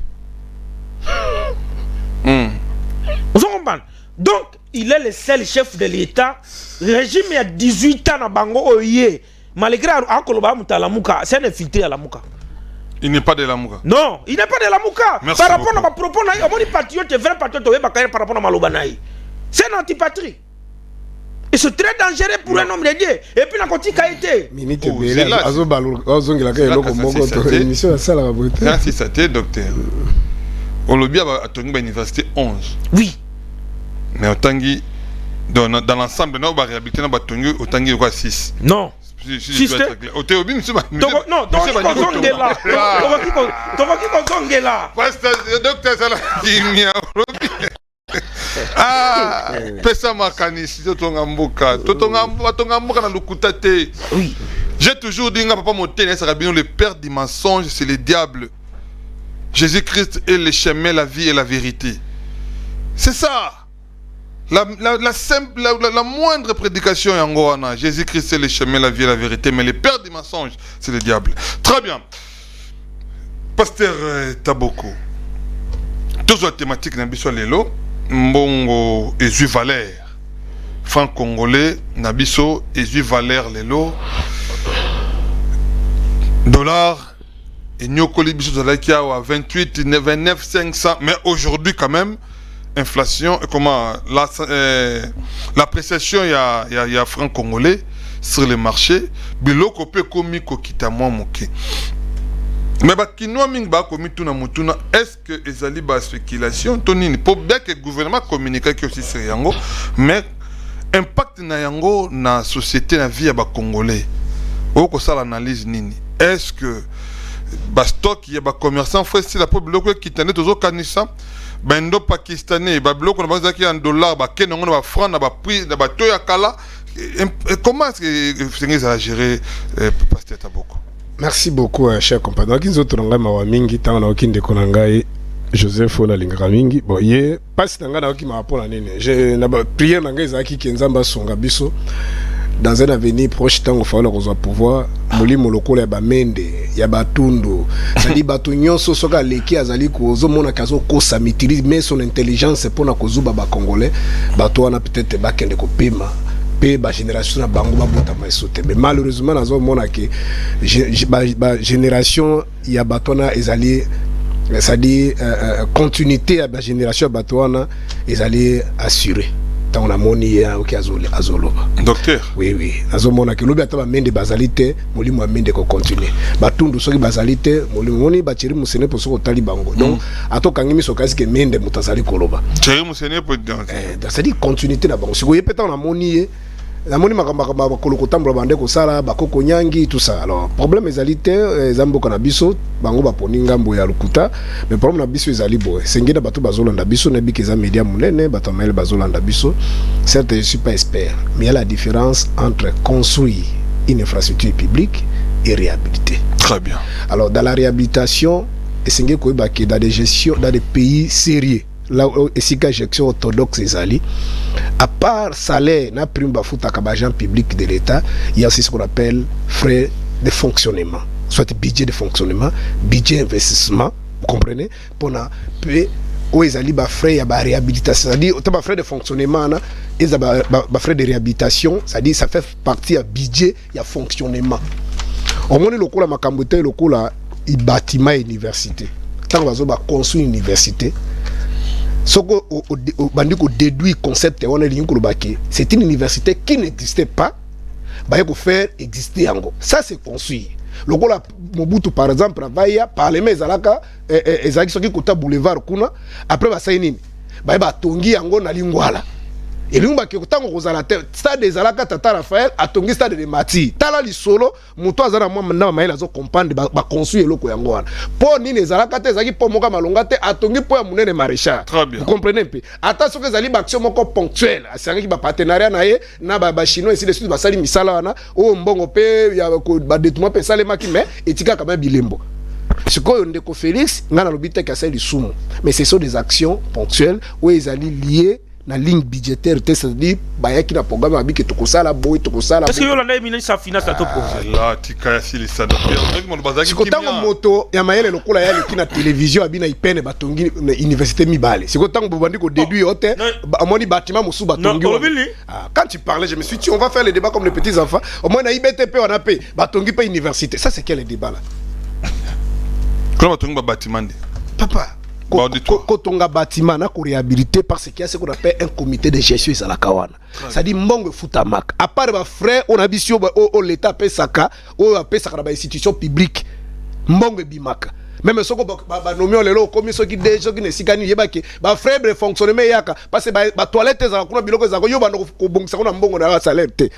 Vous comprenez? Donc, il est le seul chef de l'État. Régime il y a 18 ans à Bango Oye. Malgré Akoloba Moutalamuka, c'est un infiltré à la Mouka. Il n'est pas de la Mouka. Non, il n'est pas de la Mouka. Merci par rapport beaucoup. à ma propos, on dit patriote, vrai patriote, par rapport à Malobanaï. C'est une antipatrie. Et c'est très dangereux pour un homme de Dieu. Et puis, la côté qualité. Minute belle. Merci, ça t'est, docteur. Au lobby à Tongi, université 11. Oui. Mais au Tangi, dans l'ensemble, nous avons réhabilité dans Tongi, au Tangi, quoi, 6. Non. Si au Théobi, monsieur. Non, donc, docteur, ça l'a dit. Ah, pesa makanisi totonga mboka na lukuta te. Oui. J'ai toujours dit papa Motene Sarabino, le père du mensonge, c'est le diable. Jésus-Christ est le chemin, la vie et la vérité. C'est ça. La moindre prédication yangoana, Jésus-Christ est le chemin, la vie et la vérité, mais le père du mensonge, c'est le diable. Très bien. Pasteur Taboko. Toujours la thématique Nabiso Lelo. Mbongo Ezu Valère, franc-congolais, Nabiso Ezu Valère Lelo, dollar, et Nyokoli Biso Zalakia à 28, 29, 500, mais aujourd'hui quand même, inflation, comment, l'appréciation, il y a franc-congolais sur le marché, biloko pe komi kokita mwa moke. Mais bakinoa ming ba komi tuna mutuna, est-ce que ezali ba spéculation tonini pour bien que le gouvernement communique qui aussi sur yango, mais impact na yango na société na vie ya ba congolais. Oko ça l'analyse nini. Est-ce que ba stock ya ba commerçant faut si la biloko qui tane tozo kanisa bendo pakistanais ba biloko na bazaki en dollars ba kenongo na ba franc na ba prix na ba toya kala, comment est-ce que c'est à gérer pasteur Taboko? Merci beaucoup, cher compagnon. Qui nous autres mawa mingi tant na okinde konangai Joseph Ola lingara mingi. Bon, ye passe nanga na oki ma pona nene. Je na ba prière nanga ezaki kenzamba songa biso dans un avenir proche tant au falloir qu'on pouvoir molimo lokolo ya ba mende ya batundu. Sali batu nyonso soka leki azali ko zo mona kazo ko sa maîtrise mais son intelligence pour na kozuba ba congolais. Bato wana peut-être bakende ko pema. La génération na bango babotama esote mais malheureusement nazo mona ke génération ya batona ezali c'est-à-dire continuité ya génération batona ezali assuré tant na moni ya ok azolo docteur oui nazo mona ke lobi ataba mende bazalité molimo mende ko continuer batundu soki bazalité molimo moni batiri musene pour soko tali bango donc atokangi miso kasi ke mende mutazali koloba tiri musene pour c'est-à-dire continuité na bango siko yepeta na moni la moni makamba koloko tambola bande ko sala bakoko nyangi tout ça. Alors problème ezalité zambo kana biso bango baponi ngambo ya lukuta mais problème na biso ezali boy sengena bato bazolanda biso na bikeza media munene bato mail bazolanda biso. Certes je suis pas expert mais il y a la différence entre construire une infrastructure publique et réhabiliter. Très bien. Alors dans la réhabilitation esengé ko ba ke dans des gestions dans des pays sérieux là et si ka gestion orthodoxe ezali à part salaire na prime bafuta ka agent public de l'état, il y a aussi ce qu'on appelle frais de fonctionnement, soit budget de fonctionnement, budget investissement, vous comprenez, pour na payer ou ezali ba frais ya ba réhabilitation, c'est-à-dire autant ba frais de fonctionnement na et ba frais de réhabilitation, c'est-à-dire ça fait partie à budget ya fonctionnement. Au moins le cola makambote le cola i bâtiment université tant bazo ba construire université. Ce qu'on déduit concept c'est une université qui n'existait pas, il faire exister encore. Ça c'est construit. Le Gola Mobutu par exemple travaille par les mains Zalaka et Zaki Kota Boulevard Kuna après Basaini. Bah tongi yango na lingwala. Et l'umba qui est au stade des Zalaka Tata Raphaël a tongi stade de Mati. Tala li solo, muto azana mwa mna maila zo comprendre ba construire loko yango wana. Po ni les Zalaka te zaki po moka malonga te atongi po ya munene maréchal. Vous comprenez un peu. Attention que zali ba action moko ponctuelle. Asangi ba partenariat na ye na ba chinois ici de suite ba sali misala wana o mbongo pe ya ba détournement pe salema ki mais etika quand même bilembo. Ce qu'on ndeko Félix ngana lobite ka sali sumo. Mais ce sont des actions ponctuelles où ils allaient liées na ligne budgétaire c'est-à-dire bayaki na programme abiki tokosala boy tokosala est-ce que yolanda ministre sa finance à topo là tika sili ça docteur sikotango moto ya mayele lokola ya leki na télévision abina ipene batongi na université mibale sikotango bobandi ko déduire hote amoni bâtiment musu batongi quand tu parlais je me suis dit on va faire le débat comme les petits enfants au moins na IBTP on a payé batongi pas université ça c'est quel débat là comment batongi ba bâtiment papa kotonga bâtiment na ko réhabiliter parce qu'il y a ce qu'on appelle un comité de gestion à la kawana. Ça dit mbongo futamak. À part ba frère on a bisio au l'état pesaka au pesaka ba institution publique. Mbongo bimaka. Même ce qu'on va nommer le comme ceux qui déjà qui ne sikani yebaki ba frère de fonctionnement yaka parce que ba toilette za kuna biloko za yo ba ko bongisa kuna mbongo na salaire te.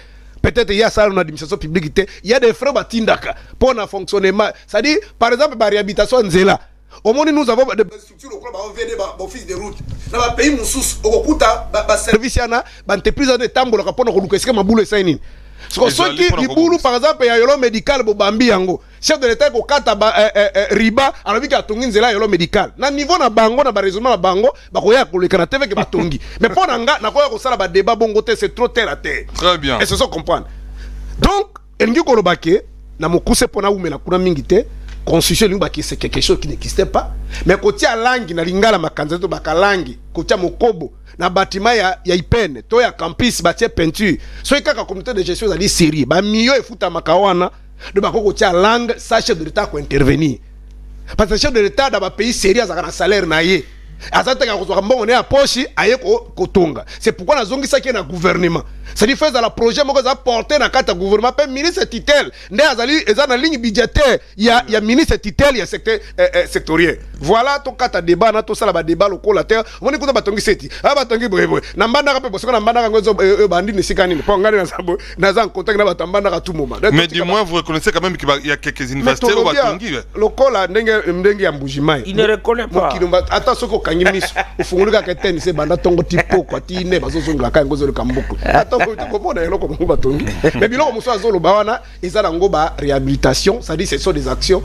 Peut-être il y a ça dans l'administration publique, il y a des frais batindaka pour un fonctionnement. C'est-à-dire, par exemple, la réhabilitation Nzela. Au moins, nous avons des structures qui viennent office de route. Dans le pays, nous avons un service, entreprise de temps pour le boulot. Ceux qui boulot, par exemple, il y a un médical pour Bambi Yango. Chef de l'État, il riba, alors qu'il y a un Nzela yolo médical. Na niveau na bango, na raisonnement na bango, bakoya ko le kanate avec batongi. Mais pour nanga, na koya ko sala ba débat bongo te c'est trop terre à terre. Très bien. Et c'est ça comprendre. Donc, engi ko lobake na mokuse pona umela kuna mingi te. Constitution lubaki c'est quelque chose qui n'existait pas. Mais côté à langue na lingala makanza to bakalangi, côté mokobo na bâtiment ya ipene, to ya campus bâtie peinture. So kaka comité de gestion za li série, ba miyo efuta makawana. De bako kotia langue sa chef de l'État ko intervenir parce que chef de l'État dans ba pays sérieux azaka na salaire na ye azata ka kozwa mbongo ne ya poche aye ko tonga. C'est pourquoi nazongi ça qui est na gouvernement c'est dit faire dans la projet moko za porter na kata gouvernement pe ministre titel nde azali eza na ligne budgétaire ya ministre titel ya secteur sectoriel. Voilà to kata débat na to sala ba débat lokola terre on écoute batongi seti batongi boye na mbanda ka pe bosoko na mbanda ka ngozo bandi ne sikani po ngani na sabo na za contact na batambanda ka tout moment. Mais du moins vous reconnaissez quand même qu'il y a quelques universités au batongi lokola ndenge ya mbujimai il ne reconnaît pas attends soko kangi miso ufunguluka ka teni se banda tongo tipo kwa ti ne bazozonga ka ngozo le kambuku attends comprendre eloko mo batongi mais biloko muso azolo bawana ezala ngo ba réhabilitation ça dit ce sont des actions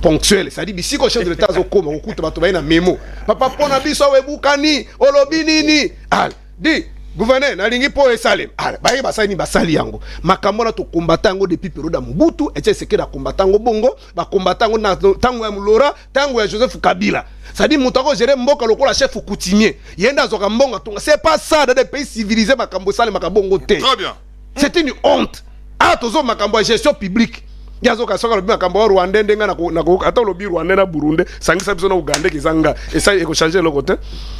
ponctuelles ça dit bisi ko chef de l'État azokoma okuta bato bayina memo papa pona biso webukani olobi nini al di gouverneur nalingi po esalem al baye basani basali yango makambo na to combattre yango depuis période ya Mobutu et c'est que da combattre yango bongo ba combattre yango na tango ya Mulora tango ya Joseph Kabila. Ça dit moutako gérer mboka lokola chef coutumier yenda zoka mbonga tonga c'est pas ça dans des pays civilisés makambo sale makabongo te. Très bien. C'est une honte. Ah tozo makambo gestion publique yazo ka soka lobi makambo Rwanda ndenga na ata lobi Rwanda na Burundi sangisa biso na Uganda kizanga et ça eko changer le côté.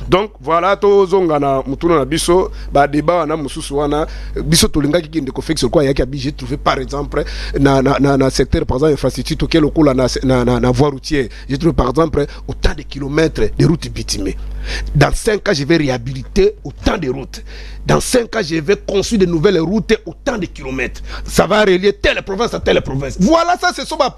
Donc voilà tozo ngana mutuna na biso ba débat na mususu wana biso tolinga ki ndeko fixe quoi yaki abiji trouvé par exemple na secteur par exemple infrastructure to kelo kola na voie routière j'ai trouvé par exemple autant de kilomètres de routes bitumées. Dans 5 ans je vais réhabiliter autant de routes. Dans 5 ans je vais construire de nouvelles routes autant de kilomètres. Ça va relier telle province à telle province. Voilà ça c'est ça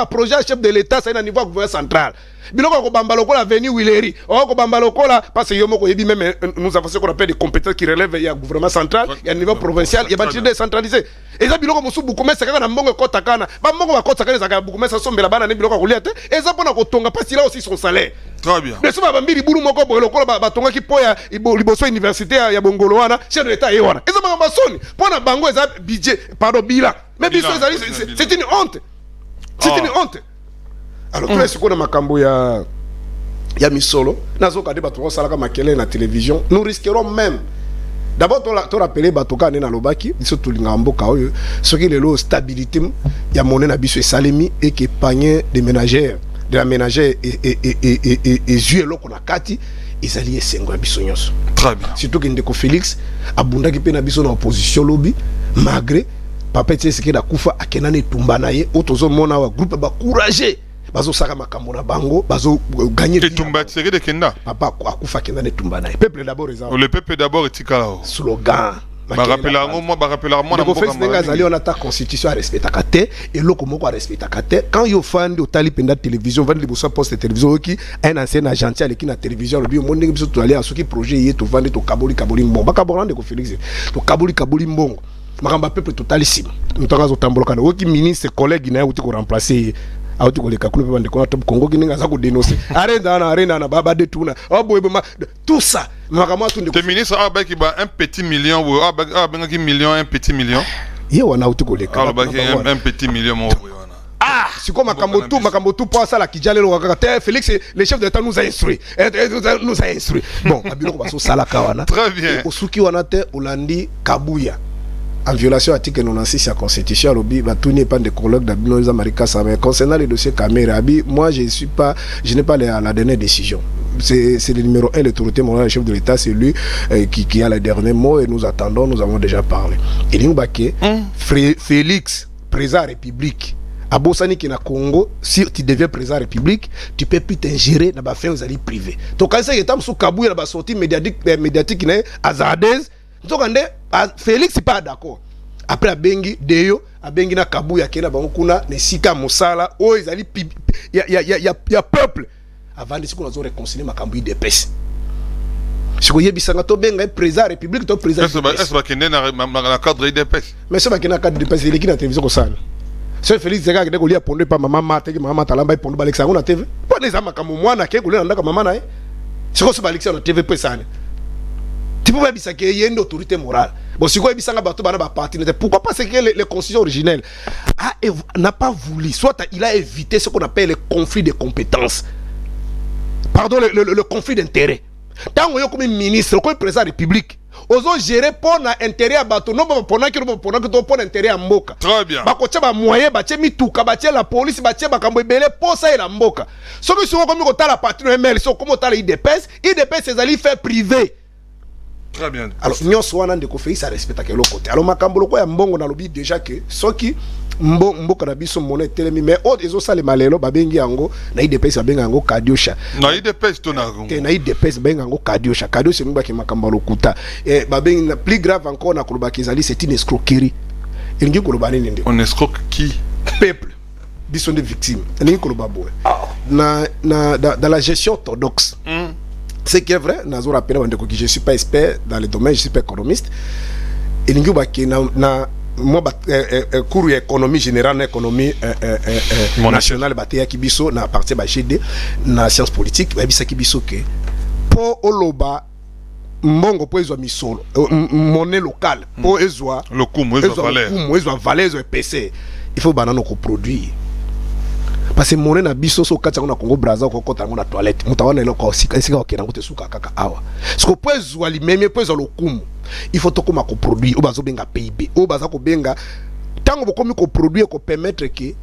projet chef de l'État c'est au niveau gouvernement central. Biloko ko bamba lokola avenue Willery ko bamba lokola parce que yomo ko yebi même nous avons ce qu'on appelle des compétences qui relèvent il y a gouvernement central il y a niveau provincial il y a bâti décentralisé et ça biloko musu bukomé c'est kana mbongo kota kana ba mbongo ba kota kana zaka bukomé ça sombela bana ne biloko ko liate et ça pona ko tonga parce qu'il a aussi son salaire. Très bien. Mais ça ba mbiri bulu moko bo lokola ba tonga ki poya liboso université ya Bongolo wana chef de l'État yewana et ça ba masoni pona bango eza budget pardon bila mais biso c'est une honte c'est une honte. Alors tout ce qu'on a makambo ya misolo nazo ka débat to sala ka makele na télévision nous risquerons même d'abord to rappeler batoka na lobaki biso tulinga mboka oyo soki lelo stabilité ya monnaie na biso esalemi et que panier de ménagères de la ménagère et jue loko na kati ezali esengo ya biso nyonso. Très bien. Surtout que ndeko Félix abundaki pe na biso na opposition lobby malgré papa Tshisekedi akufa akenane tumbana ye otozo mona wa groupe ba courageux bazo saka makambo na bango bazo gagner et tumba tseke de kenda papa akufa kenane tumbana ye peuple d'abord le peuple d'abord etikala slogan ba rappela moi na mboka mboka zali on attaque constitution à respecter kate et loko moko à respecter kate quand yo fan au tali penda télévision vendre liboso poste télévision qui un ancien agent à l'équipe na télévision le bio monde biso to aller à ce qui projet yé to vendre to kaboli mbongo ba kabolande ko Félix to kaboli mbongo makamba peuple totalissime mutanga zo tamboloka na oki ministre collègue na uti ko remplacer auti ko le kakulu pe bande ko top Congo kininga za ko dénoncer arenda na baba de tuna tout ça makama tout le ministre a ki ba 1 petit million ou a benga ki million 1 petit million ye wana auti ko le kakulu un petit million mo c'est comme makambo tout pour ça la kijale lo kaka Félix le chef de l'État nous a instruit bon abilo ko baso sala kawana très bien osuki wana te Olandi Kabuya en violation article 96 de la Constitution, tout n'est pas de colloque d'Abinoza Marika Samé. Concernant les dossiers Kamera, moi je n'ai pas la dernière décision. C'est le numéro 1, l'autorité morale, le chef de l'État, c'est lui qui a le dernier mot et nous attendons, nous avons déjà parlé. Et nous, Félix, président de la République, à Bossani qui est au Congo, si tu deviens président de la République, tu peux plus t'ingérer dans les affaires privées. Donc quand il y a une sortie médiatique qui est à Zardez, Félix n'est pas d'accord. Après Abengi Deyo, Abengi na Kabuya Kena Bangokuna, Nesika Mosala, oh il y a peuple. Avant de ce qu'on a réconcilié ma Kabuya de pèse. Si vous avez un président de la République, tu es président de la République. Est-ce que vous avez un cadre de pèse? Mais c'est pas qu'il y a un cadre de pèse, il est qui dans la télévision comme ça. C'est Félix Zega qui a pondu par maman Mate, maman Talamba, pondu par Alexandre na TV. Pas les amas comme moi, na qui a goulé dans maman na. C'est quoi ce Alexandre na TV pesane? Tu peux pas dire qu'il y a une autorité morale. Bon, si vous avez dit que pourquoi pas c'est que les constitutions originelles n'a pas voulu, soit il a évité ce qu'on appelle le conflit de compétences. Pardon, le conflit d'intérêts. Tant que comme ministre, comme président de la République, oso gérer pour l'intérêt à bateau, non pour l'intérêt à Mboka. Très bien. Bakocha ba moyen, bache mituka, bache la police, bache bakambo belé pour ça et la Mboka. Ce que si on comme la partie de ML, so comme ta IDPS c'est aller faire privé. Très bien. Alors nous sommes en de conflit, ça respecte à quel côté. Alors makambo ko ya mbongo na lobi déjà que ce qui mboka na biso monnaie telemi mais autres ezo sale malelo babengi yango na IDPS babenga yango kadiosha. Na IDPS to na ngo. Na IDPS babenga yango kadiosha. Kadiosha ngba ki makambo lokuta. Et babengi na plus grave encore na koloba kezali c'est une escroquerie. Elingi koloba nini ndeko. On escroque qui? Peuple. Biso des victimes. Elingi koloba boye. Dans la gestion orthodoxe. Ce qui est vrai, Nazo rappelle que je ne suis pas expert dans le domaine, je ne suis pas économiste. Et nous avons cours économie générale, économie nationale, qui biso na partie GD, na science politique, qui biso que pour Oloba, mbongo pour ezwa misolo, monnaie locale, pour ezwa le coût, ezwa valeur, PC, il faut banano ko produire. Parce que monnaie na biso so kati na Congo Brazza ko kota na toilette mutawana eloko sika okena ngote suka kaka awa ce que peut zwa limeme peut zwa lokumu il faut to koma ko produire o bazo benga PIB o baza ko benga tango bokomi ko produire ko permettre que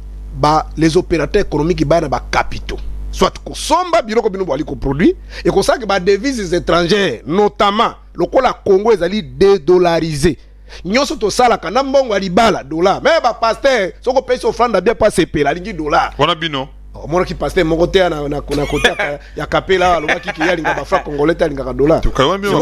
les opérateurs économiques ba na ba capitaux soit ko somba biloko bino bali ko produire et ko ça que ba devises étrangères notamment lokola Congo ezali dédollarisé. Nyonso to sala kana mbongo alibala dollar mais ba pasteur soko pèse offrande bien pas CP la lingi dollar wana bino mona ki pasteur moko te na côté ya kapela lo ki ya linga ba franc congolais ta linga dollar to kawa bino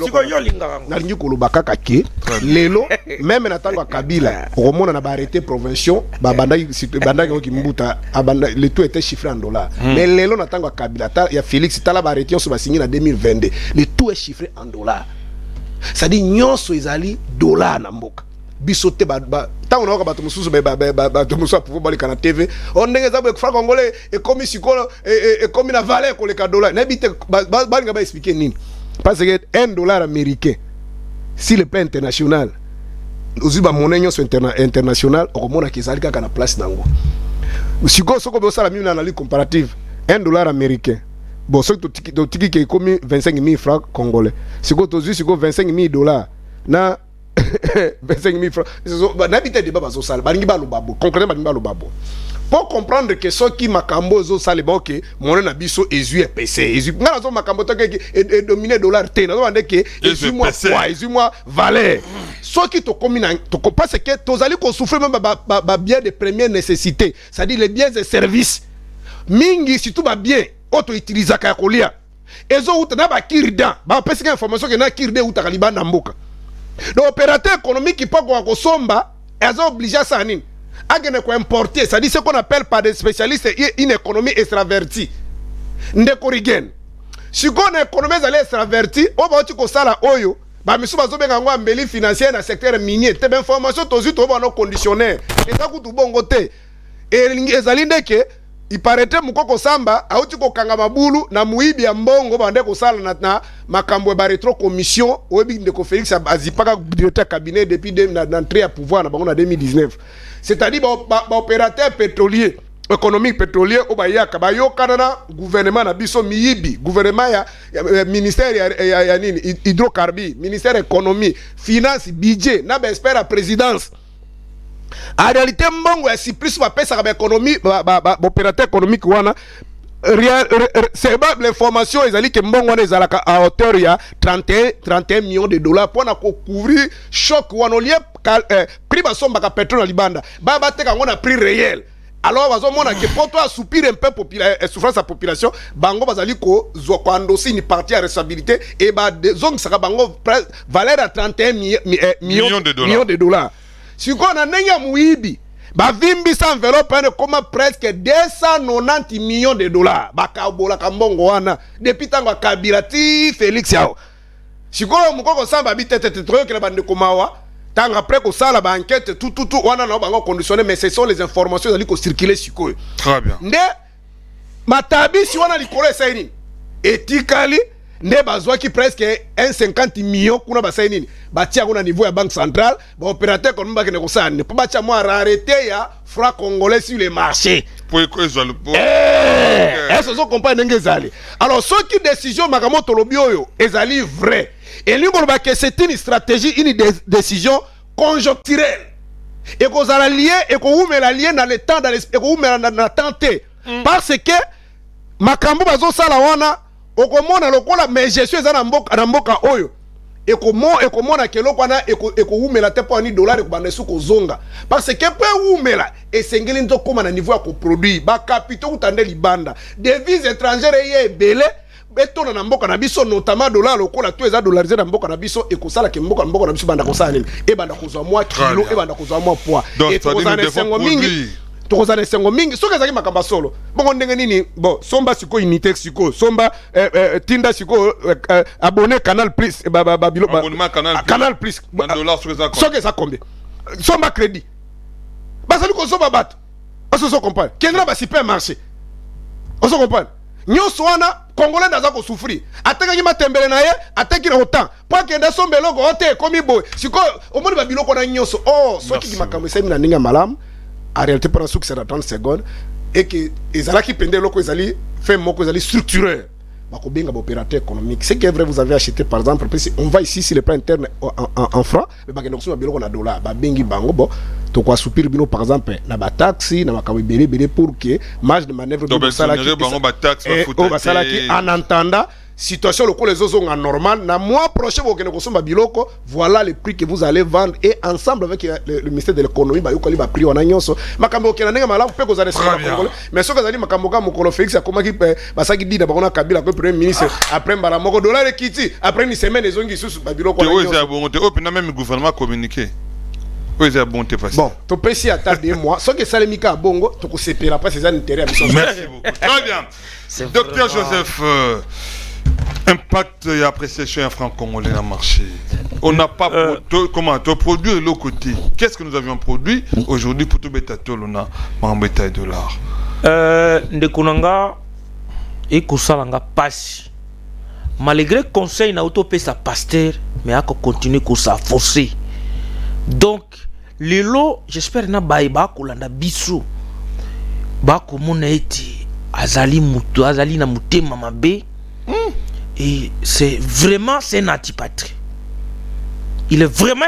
siko yo linga na lingi ko lobaka ke lelo même na tango Kabila romona na ba arrêté provinciaux ba banda ki mbuta abanda le tout était chiffré en dollars mais lelo na tango Kabila ta ya Félix tala ba arrêté so ba signé na 2022 le tout est chiffré en dollars. Ça dit nyonso ezali dollar na mboka bisote tango na bato mususu bato mususu pouvoir balika na TV on ndenge za franc congolais et comme sikolo et comme na valeur ko le dollar na bite balinga ba expliquer nini parce que $1 américain si le plan international ozu ba monnaie nyonso international okomona kezali kaka na place nango siko soko bo sala mimi na analyse comparative $1 américain. Bon, ce que tu qui est commis 25 000 francs congolais. Si tu as 25 000 $, na 25 000 francs, n'habite de baba sale, balingiba lo babo, concrètement balingiba lo babo. Pour comprendre que ce qui makambo zo sale bon que mon na biso ezu PC, ezu na zo makambo to que dominer dollar te, na zo ande que ezu moi quoi, ezu moi valeur. Ce qui te commis to parce que to zali ko souffrir même ba bien de première nécessité, c'est-à-dire les biens et services. Mingi si tout va bien auto utiliser ka kolia ezo uta na ba kirda ba pesa information que na kirde uta kaliba na mboka donc opérateur économique qui pas ko somba ezo obligé ça nini agene ko importer ça dit ce qu'on appelle par des spécialistes une économie extravertie ndeko rigen si qu'on économie za extravertie o ba ko sala oyo ba misu bazo benga ngo ambeli financier na secteur minier te ben information to zuto ba no conditionnaire eza kutu bongo te et ezali ndeke il paraît mukoko samba auti ko kanga mabulu na muibi ya mbongo bande ko sala na makambo ba retro commission obi ndeko Félix azipaka directeur cabinet depuis d'entrée à pouvoir na bango na 2019 c'est-à-dire ba opérateur pétrolier économique pétrolier au bayaka bayo kanana gouvernement na biso miyibi gouvernement ya ministère ya nini hydrocarbures ministère économie finance budget na ba expert à présidence en réalité mbongo ya Cyprus va pesa ba économie ba opérateur économique wana c'est l'information ezali ke mbongo wana ezalaka à hauteur ya 31 millions de dollars pour na couvrir choc wana lié prix basomba ka pétrole na libanda ba teka ngona prix réel. Alors, que pour toi, soupir un peu souffrance à la population, bango bazali ko endosser une partie à responsabilité et des hommes sera bango valeur à 31 millions de dollars. Si on a n'enga mouibi, ba vimbi sa enveloppe comme presque 290 millions de dollars. Ba kabola kambongo wana depuis tango Kabila Félix yao. Si on mukoko samba bi tete troyo ke bande komawa. Tant après que ça, la banquette, tout, on a conditionné, mais ce sont les informations qui circulent sur quoi. Très bien. Ne, matabi, si on a l'école, c'est une éthiquement, ne besoin qui presque 1,50 millions qu'on a basé bâtir à niveau de la banque centrale, opérateur comme nous ne ça ne peut pas moi arrêter ya franc congolais sur les marchés. Pour que ça le est-ce que vous comprenez n'engezali? Alors ceux qui décision Magamoto Lobioyo, ezali vrai. Et lui que c'est une stratégie, une décision conjoncturelle. Et qu'on a lié et qu'on met la lien dans le temps, et qu'on met la tenter. Parce que makambo bazo sala wana okomona lokola mais je suis na mboka oyo ekomona ke lokwana ekoumela te po ani dollar ekobanda suko zonga parce que pe umela esengeli nzo koma na niveau ya ko produit ba capitaux utande libanda devises étrangères ye belé betona na mboka na biso notamment dollar lokola to eza dollarisé na mboka na biso ekosala ke mboka na biso banda kosala nini e banda kozwa mwa kilo e banda kozwa mwa poids et kozana sengo mingi tokozana sengo mingi soki ezaki makamba solo bongo ndenge nini bon somba siko unité siko somba tinda siko abonné canal plus babilo canal plus $1 soki eza combien somba crédit basali kozomba bato oso comprendre kendra ba supermarché oso comprendre nyonso wana congolais naza ko souffrir atekaki matembele na ye ateki na autant po akende sombelo ko ote ekomi boy siko omoni ba biloko na nyonso soki ki makambo esemi na ndenge malamu en réalité pendant ce que c'est 30 secondes et que ezala qui pendait loko ezali fait moko ezali structureur bako benga opérateur économique c'est que vrai vous avez acheté par exemple on va ici sur le plan interne en francs mais bakende ko biloko na dollar ba bengi bango bon to kwa soupir bino par exemple na ba taxi na makambo belé pour que marge de manœuvre de salaki bango ba taxe ba futa ba salaki en entendant situation locale les autres sont normal na mois prochain vous allez consommer biloko voilà le prix que vous allez vendre et ensemble avec le ministère de l'économie ba yokali ba prix wana nyonso makambo okena ndenge malamu pe kozale sala congolais mais soki azali makambo ka mokolo Félix akomaki ba saki dida bakona Kabila ko premier ministre après mbala moko dollar ekiti après une semaine ezongi susu ba biloko wana nyonso te bon te opina même gouvernement communiqué oza bon te facile bon to pesi ata 2 mois soki salemika bongo to ko sepela pas ces intérêts à mission merci beaucoup très bien docteur Joseph impact et appréciation franc-congolais dans le marché. On n'a pas comment produire de l'autre côté. Qu'est-ce que nous avions produit aujourd'hui pour tout bétato lona en bétail dollar. Ndekunanga et kusalanga passe. Malgré conseil na auto pesa pasteur mais a continuer ko sa forcer. Donc les lots j'espère na baiba kolanda biso. Ba ko mona eti azali mutu azali na mutema mabe. Et c'est vraiment un antipatrie. Il est vraiment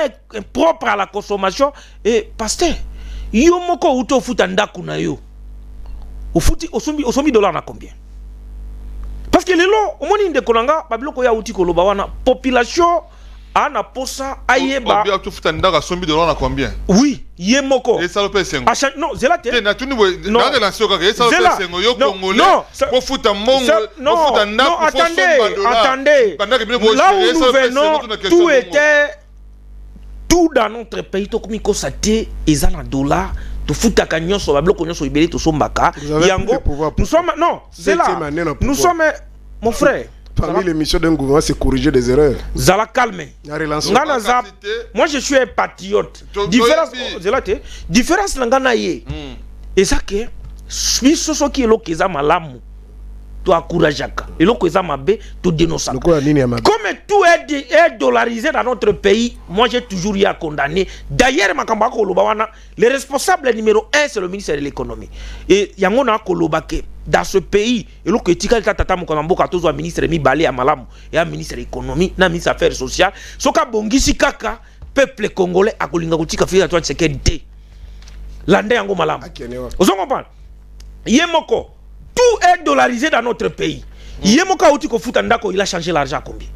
propre à la consommation. Et pasteur, yo moko uto futa ndaku na yo. Ofuti osomi dollar na combien? Parce que les lots, au moni de kolanga, babiloko ya uti koloba wana population ana posa ayeba. Obi uto futa ndaku osomi dollar na combien? Oui, ye moko. Et ça le pèse. Non, zelate. Na tuni na relation ka ça le pèse yo congolais. Pour futa mongo, pour futa ndaku, non, attendez. Là où nous venons, tout était tout dans notre pays to komi kosaté ezana dollar. To futa kanyon so bablo konyon so ibeli to sombaka yango nous sommes non c'est là nous sommes mon frère parmi les missions d'un gouvernement c'est corriger des erreurs zala calme ngana za moi je suis un patriote différence ngana ye et ça que biso soki eloko eza malamu tu encourageaka et loko eza mabe tu dénonce. Comme tout est dollarisé dans notre pays, moi j'ai toujours eu à condamner. D'ailleurs makamba ko lobawana, le responsable numéro 1 c'est le ministère de l'économie. Et yangona ko lobake dans ce pays, et loko etika tata mokona mboka tozo ministre mi balé à malamu et un ministre de l'économie, na ministre affaires sociales, soka bongisi kaka peuple congolais akolinga kutika fika toi sécurité. Lande yango malamu. Vous comprenez? Yemoko, tout est dollarisé dans notre pays. Yemoka outi ko futa ndako, il a changé l'argent combien?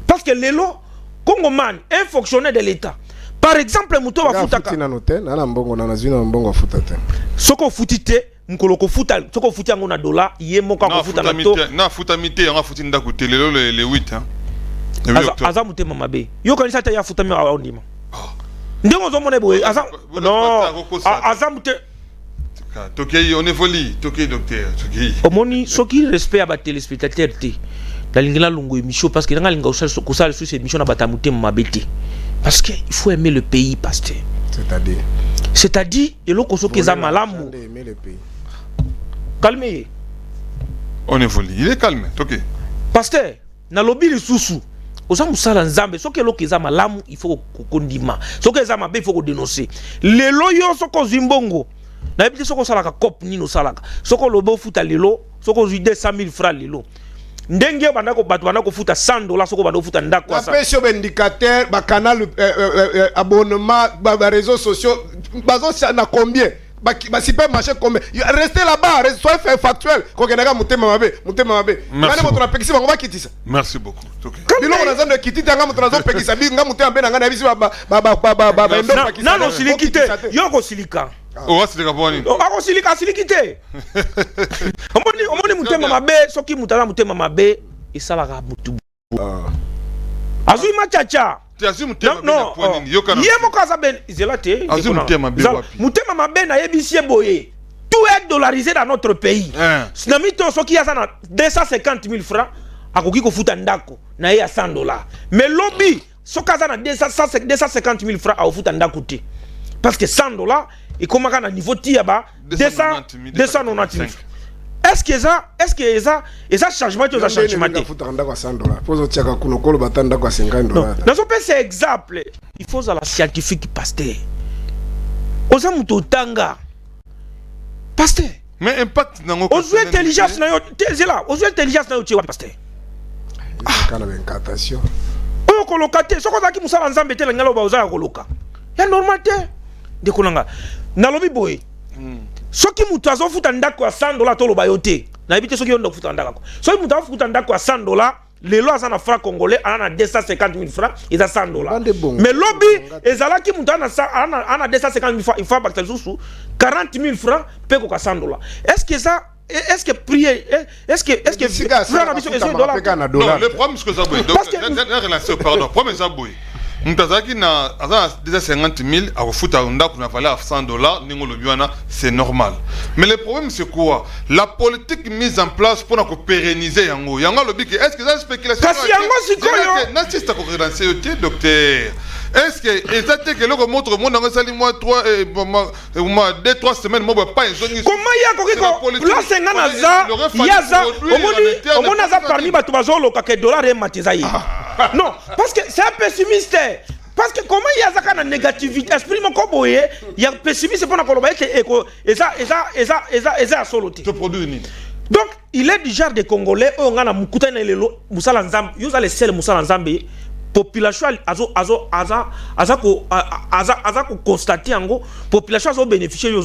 Parce que lelo Congo man, un fonctionnaire de l'État. Par exemple, muto wa futa ka. Soko futite, mkoloko futa, soko futa ngona dollar, yemoka ko futa na to. Na futa mité, on a futa ndako te lelo le 8 hein. Aza mutema mabe. Yo kanisa ta ya futa mi wa ondima. Ndenge ozomona boye, aza non, aza mute. Toki on évolue, toki docteur, toki. Omoni soki respect à ba téléspectateur té. Dalingila lungu émission parce que nga linga osala sur cette émission na batamute mabete. Parce que il faut aimer le pays, pasteur. C'est-à-dire eloko soki eza malamu. Aimer le pays. Calmez. On évolue, il est calme, toki. Pasteur, na lobby lisusu. Oza musala nzambe soki eloko eza malamu il faut kokondima. Soki eza mabe il faut ko dénoncer. Lelo yo soko zimbongo. Na ebiti soko salaka cop nino salaka. Soko lobo futa lelo, soko zui 200 000 francs lelo. Ndenge bandako batu bandako futa $100 soko bandako futa ndako asa. Apesho indicateur ba canal abonnement ba réseaux sociaux bazo na combien? Ba supermarché combien? Restez là-bas, soyez factuel. Ko kenaka mutema mabe. Ngane moto na pekisi bango ba kitisa. Merci beaucoup. Bilo on azando kitita nga moto nazo pekisa bi nga mutema be na nga na bisi ba endo pakisa. Non silikite. Yo ko silika. Oh, c'est le bon. Ako silikite. Omoni mutema mabe soki mutala mutema mabe esalaka mutu. Azui machacha. Non, yemo kaza ben zelate. Mutema mabe na yebisie boye. Tout est dollarisé dans notre pays. Sinamito soki yazana 250 000 francs akoki ko futa ndako na ya $100. Mais lobby sokaza na 250 000 francs a futa ndako te. Parce que $100 et comment à niveau tiaba 290 000. Est-ce que ça changement tu as changement non c'est exemple il faut à la scientifique pasteur oza muto tanga pasteur mais impact nango ozo intelligence na yo tezela ozo intelligence na yo tu pasteur kana incantation oyo kolokate soko zaki musala nzambe te ngalo ba oza koloka ya normal te de konanga nalobi boy soki mutu azofuta ndako ya $100 toloba yo te na ebite soki yo ndo futa ndako soki mutu azofuta ndako ya $100 lelo aza na franc congolais ana 250 000 francs eza $100 mais lobi ezalaki mutu ana 250 000 francs il faut bakta susu 40 000 francs pe ko ka $100 est-ce que prier est-ce que frère na biso $100 non le problème c'est que ça boy donc la relation pardon problème ça boy Mutazaki na déjà 50 000 à refuta ndako na valeur $100 ningo lobiwana c'est normal. Mais le problème c'est quoi? La politique mise en place pour pérenniser yango. Yango lobi que est-ce que ça spéculation? Kasi yango sikoyo. Na sista ko relancer yote docteur. Est-ce que exactement que le montre mon dans sali moi 2-3 semaines moi pas ils comment ya ko la sengana za yaza omoni za parmi batu bazolo ka que dollar et matizayi. Non, parce que c'est un pessimiste. Parce que comment il y a ça négativité, esprit mon koboye, il y a pessimiste pour na koloba et ça soloté. Donc, il est du genre de Congolais on a mukuta na lelo musala nzambe, yo za les sel musala nzambe population aza ko constater ngo population azo bénéficier yo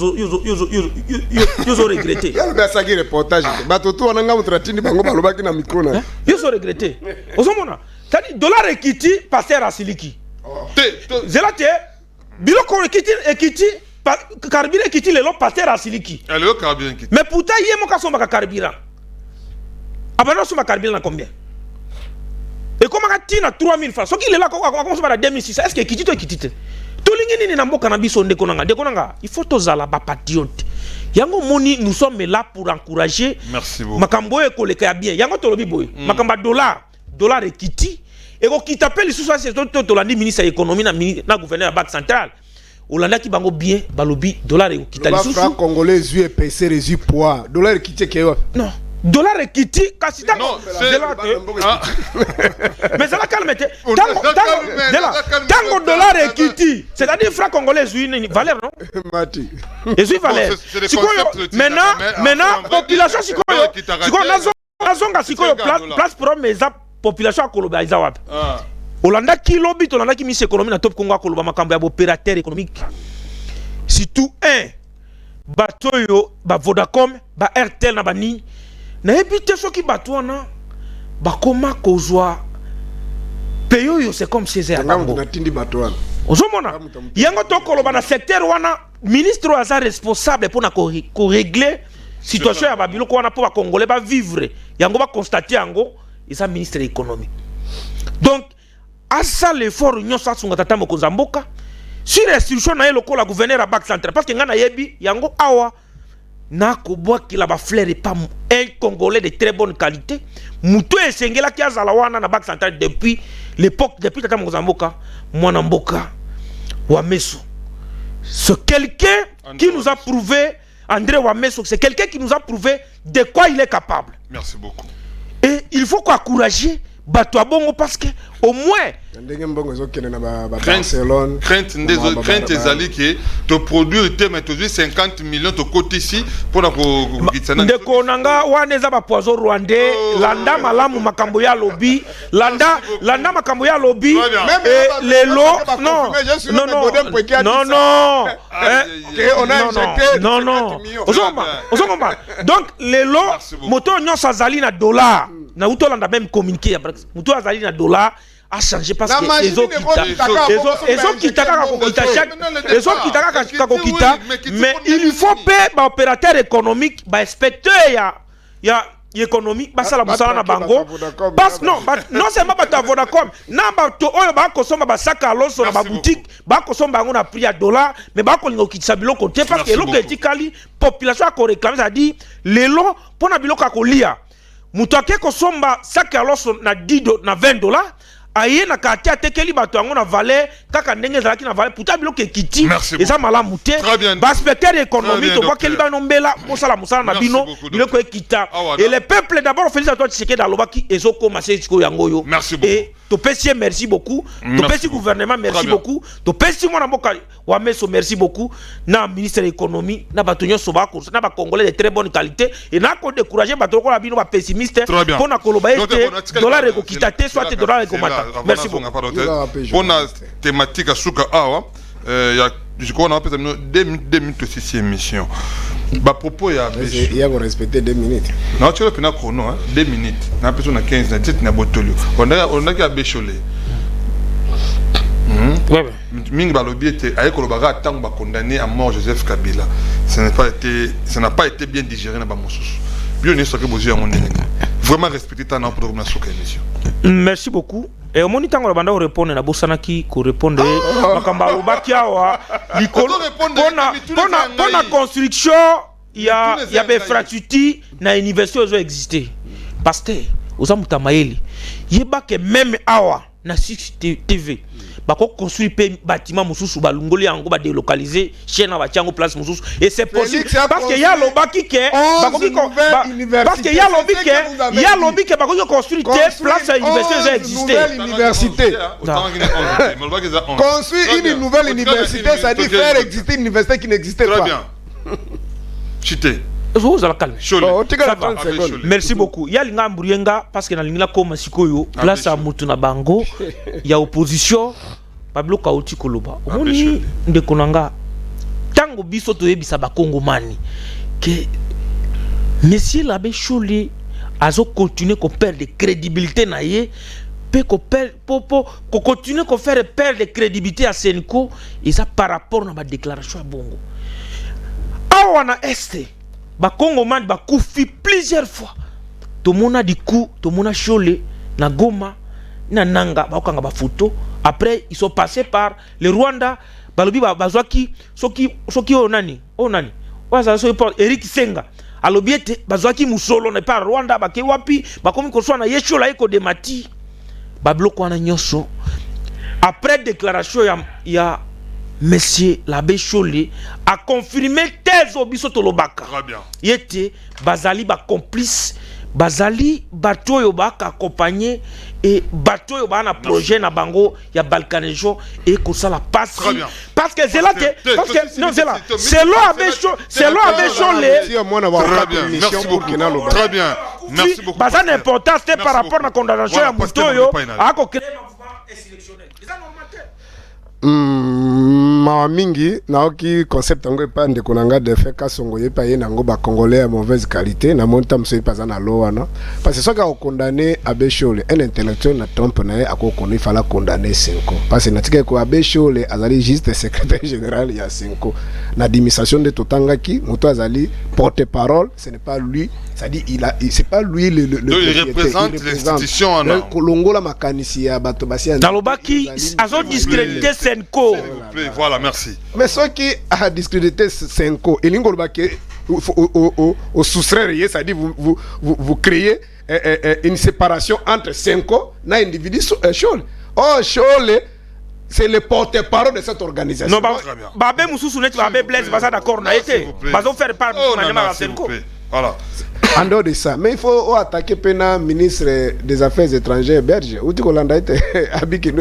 regretter. Ya ba saki reportage bato to wana nga mutratini bango balobaki na micro na. Yo so regretter. Ozomona c'est-à-dire dollar ekiti pasteur asiliki. Zelate biloko ekiti carburant ekiti lelo pasteur asiliki. Le carburant ekiti. Mais pourtant yemo ka somba ka carburant. Abana somba carburant na combien? Et comment tina 3000 francs? Soki lela ko commence par 2600. Est-ce que ekiti to ekiti te? To lingi nini na mboka na biso ndeko nanga. Il faut tozala ba patriote. Yango moni nous sommes là pour encourager. Merci beaucoup. Makambo e koleka ya bien. Yango tolobi boy. Makamba dollar ekiti et ko kitapeli sous ça c'est to landi ministre de l'économie na gouverneur banque centrale olanda ki bango bien balobi dollar ekitali sous franc congolais yeux PC résu poids dollar ekiti ke yo non dollar ekiti kasi Non, mais ça va calmer tango dollar ekiti c'est-à-dire franc congolais une valeur non Mati. et valeur maintenant population sikoyo nazonga sikoyo place pour mes population à Koloba iza wapi Olanda ki lobby Olanda ki mise économie na top Congo à Koloba makambo ya opérateur économique surtout un bateau yo ba Vodacom ba Airtel na bani na ebite soki bateau wana ba koma kozwa payo yo c'est comme Césaire bango na tindi bateau wana ozomona yango to Koloba na secteur wana ministre aza responsable pour na ko régler situation ya babiloko wana pour ba congolais ba vivre yango ba constater yango isa ministre de l'économie donc à ça l'effort union sa sunga tata mokonza mboka sur restitution na yelo la gouverneur à Banque centrale parce que ngana yebi yango awa na ko boa ki la ba fleur et pas un congolais de très bonne qualité muto esengela ki azala wana na Banque centrale depuis l'époque depuis tata mokonza mboka mwana mboka Wameso c'est quelqu'un qui nous a prouvé André Wameso c'est quelqu'un qui nous a prouvé de quoi il est capable. Merci beaucoup. Et il faut encourager Bato Bongo parce que au moins crainte ezali que te produire te maintenant 50 millions de côté ici pour la ndeko nanga waneza ba poison rwandais landa malamu makambo ya lobby landa makambo ya lobby et les lots non on a injecté non ozoma donc les lots moto nyonso azali na dollar na utolanda même communiqué ya moto azali na dollar a changé parce que les autres mais il faut payer ba opérateur économique ba inspecteur ya économique ba sala musala na bango parce non seulement ba Vodacom na ba to oyo ba ko somba ba saka loso na ba boutique ba ko somba bango na prix ya dollar mais ba ko lingo kitisa biloko te parce que eloko etikali population a ko réclamer ça dit lelo pona biloko akolia muto ake ko somba saka loso na 10 na 20 dollars aye na kati atekeli bato yango na valet kaka ndenge ezalaki na valet puta biloko ekiti eza malamu te baspecteur économique tobwakeli bano mbela mosala mosala na bino biloko ekita et le peuple d'abord félicite à toi Tshisekedi alobaki ezokoma se sikoyo yango yo et topesi merci beaucoup topesi gouvernement merci beaucoup topesi mwana mboka Wameso merci beaucoup na ministre de l'économie na bato nyonso bakosa na ba congolais de très bonne qualité et na ko décourager bato ko la bino ba pessimiste pour na koloba ete dollar ekokita te soit dollar ekomata. Merci beaucoup. Pour la thématique à Souka Awa, je crois qu'on a peut-être 2 minutes aussi cette émission. Bah propos il y a respecter 2 minutes. Non, tu as pris un chrono, 2 minutes. On a besoin de 15 minutes, on a botolio. On a qu'à bécholer. Ming Balobi était avec le bagarre tant que condamné à mort Joseph Kabila. Ça n'a pas été bien digéré dans Bamosous. Vraiment respecter ta nom pour émission. Merci beaucoup. Et au moment où on répond à Bosanaki, qu'on répond à Makamba Obakiawa, pour la construction, il y a des fractures dans l'université où existé. Parce que, aux Amutamaeli, il y a que même Awa, na 6 TV. Bako construire bâtiment mususu balungoli yango ba délocaliser chaîne na batiango place mususu et c'est possible parce que ya lobaki ke parce que ya lobby ke bako construire place à université exister université construire une nouvelle université ça dit faire exister une université qui n'existait pas. Très bien. Chité. Vous allez calmer. Merci beaucoup. Il y a l'inga mburienga parce que na lingila koma sikoyo place à mutuna bango il y a opposition Pablo Kauti Koloba. Omoni ndekonanga tango biso toyebisa ba Kongomani que monsieur l'abbé Choli azo continuer ko perdre de crédibilité na ye peut ko continuer ko faire perdre de crédibilité à Senko et ça par rapport na ba déclaration à Bongo. Awana este ba Kongomani ba kufi plusieurs fois. To mona di coup, to mona Choli na Goma na nanga ba okanga ba photo. Après ils sont passés par le Rwanda balobi bazwaki soki onani waza so Eric Senga alobi ete bazwaki musolo na par Rwanda bake wapi bakomi ko swana yeshola eko de mati babloko wana nyoso après déclaration ya monsieur l'abbé Choli a confirmé thèse obiso tolobaka très bien yete bazali ba complice bazali bato oyo accompagner et bato oyo na projet na bango ya balkanisation et kosala passe parce que c'est là que parce que non c'est là c'est là les très bien merci beaucoup baza l'importance par rapport à la condamnation ya muto oyo ako créer un mouvement insurrectionnel c'est mawa mingi naoki concept yango epa ndeko na nga de fait kasongo ye pa ye nango ba congolais ya mauvaise qualité na monta mso epa za na lo wana parce que soki akokondane Abeshole un intellectuel na trompe na ye akokondane il fallait condamner Senko parce que natika ko Abeshole azali juste secrétaire général ya Senko na administration de totangaki moto azali porte-parole ce n'est pas lui c'est-à-dire c'est pas lui le il représente l'institution en kolongola makanisi ya bato basia Dalobaki azo discréditer Senko. Voilà, merci. Mais ce qui a discrédité Senko, et au soustraire, c'est-à-dire vous créez une séparation entre Senko et l'individu Chole. Oh, Chole, c'est le porte-parole de cette organisation. Non, Babé Moussou net, Babé Blaise, Baza d'accord, n'a été. Bazo faire part de Senko. Voilà. En dehors de ça, mais il faut attaquer Pena, ministre des Affaires étrangères belge. Où tu Hollande était habitué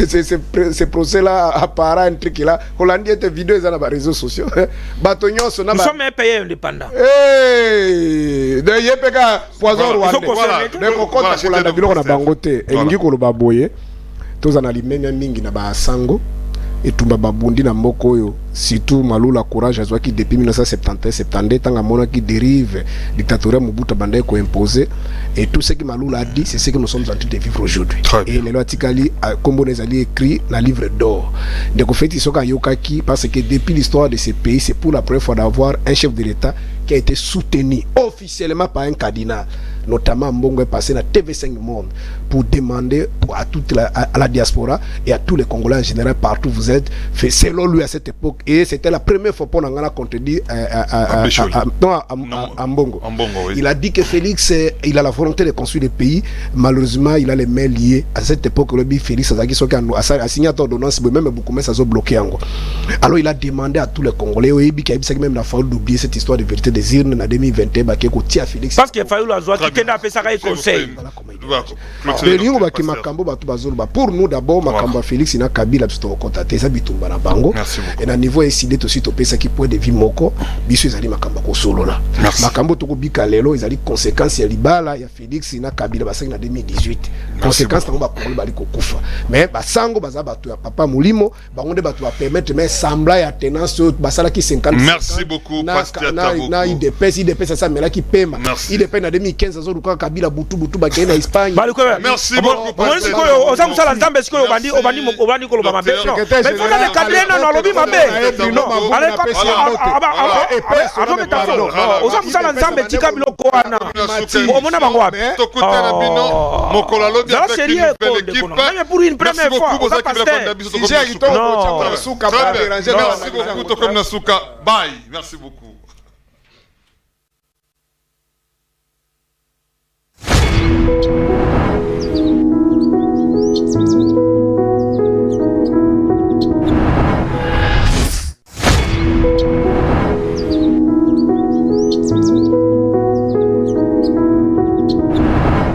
ce procès-là apparent un truc là. Hollande était vidéo dans les réseaux sociaux. Batognon son. Nous sommes un pays indépendant. Hey, de yepeka poison rwandais. De kokota Hollande bilo na bangote. Engi ko lobaboye. Toza na limenya mingi na ba sango. Et tout babundi na mboko oyo surtout Malula courage azwaki depuis 1971 tanga mona qui dérive dictatorial Mobutu bandai ko imposer et tout ce que Malula a dit c'est ce que nous sommes en train de vivre aujourd'hui et les lois tikali comme les alliés écrit dans livre d'or de ko fait isoka yokaki parce que depuis l'histoire de ce pays c'est pour la première fois d'avoir un chef de l'État qui a été soutenu officiellement par un cardinal notamment Mbongo est passé dans TV5 Monde pour demander à toute la diaspora et à tous les Congolais en général partout vous êtes fait selon lui à cette époque et c'était la première fois pour Nangana contredire à Mbongo. Oui. Il a dit que Félix il a la volonté de construire le pays, malheureusement il a les mains liées à cette époque le Félix a signé ordonnance même beaucoup mais ça a bloqué en gros. Alors il a demandé à tous les Congolais au Ebi qui a même la faute d'oublier cette histoire de vérité des urnes en 2021 bah qui a Félix parce qu'il a fallu la joie qui n'a pas ça conseil. Pour nous d'abord Makamba Félix ina Kabila tout contacter ça bitumba na bango et na niveau décidé aussi to pesa qui point de vie moko biso ezali Makamba ko solo na Makambo to ko bika lelo ezali conséquence ya libala ya Félix ina Kabila basaki na 2018 conséquence na ba ko bali ko kufa mais basango baza batu ya papa mulimo bangonde batu ba permettre mais sembla ya tenance basala ki 50 merci beaucoup pasteur Taboko na IDPS ça mais là qui paiement IDPS na 2015 azo luka Kabila butu ba na Espagne merci beaucoup pasteur oza musala nzambe siko obandi ko loba mabe non mais faut le cadrer non lobi mabe non allez oza musala nzambe tika biloko wana omona bango wapi tokutana bino mokolo lobi avec l'équipe mais pour une première fois oza pasteur merci beaucoup tokom na suka bye merci beaucoup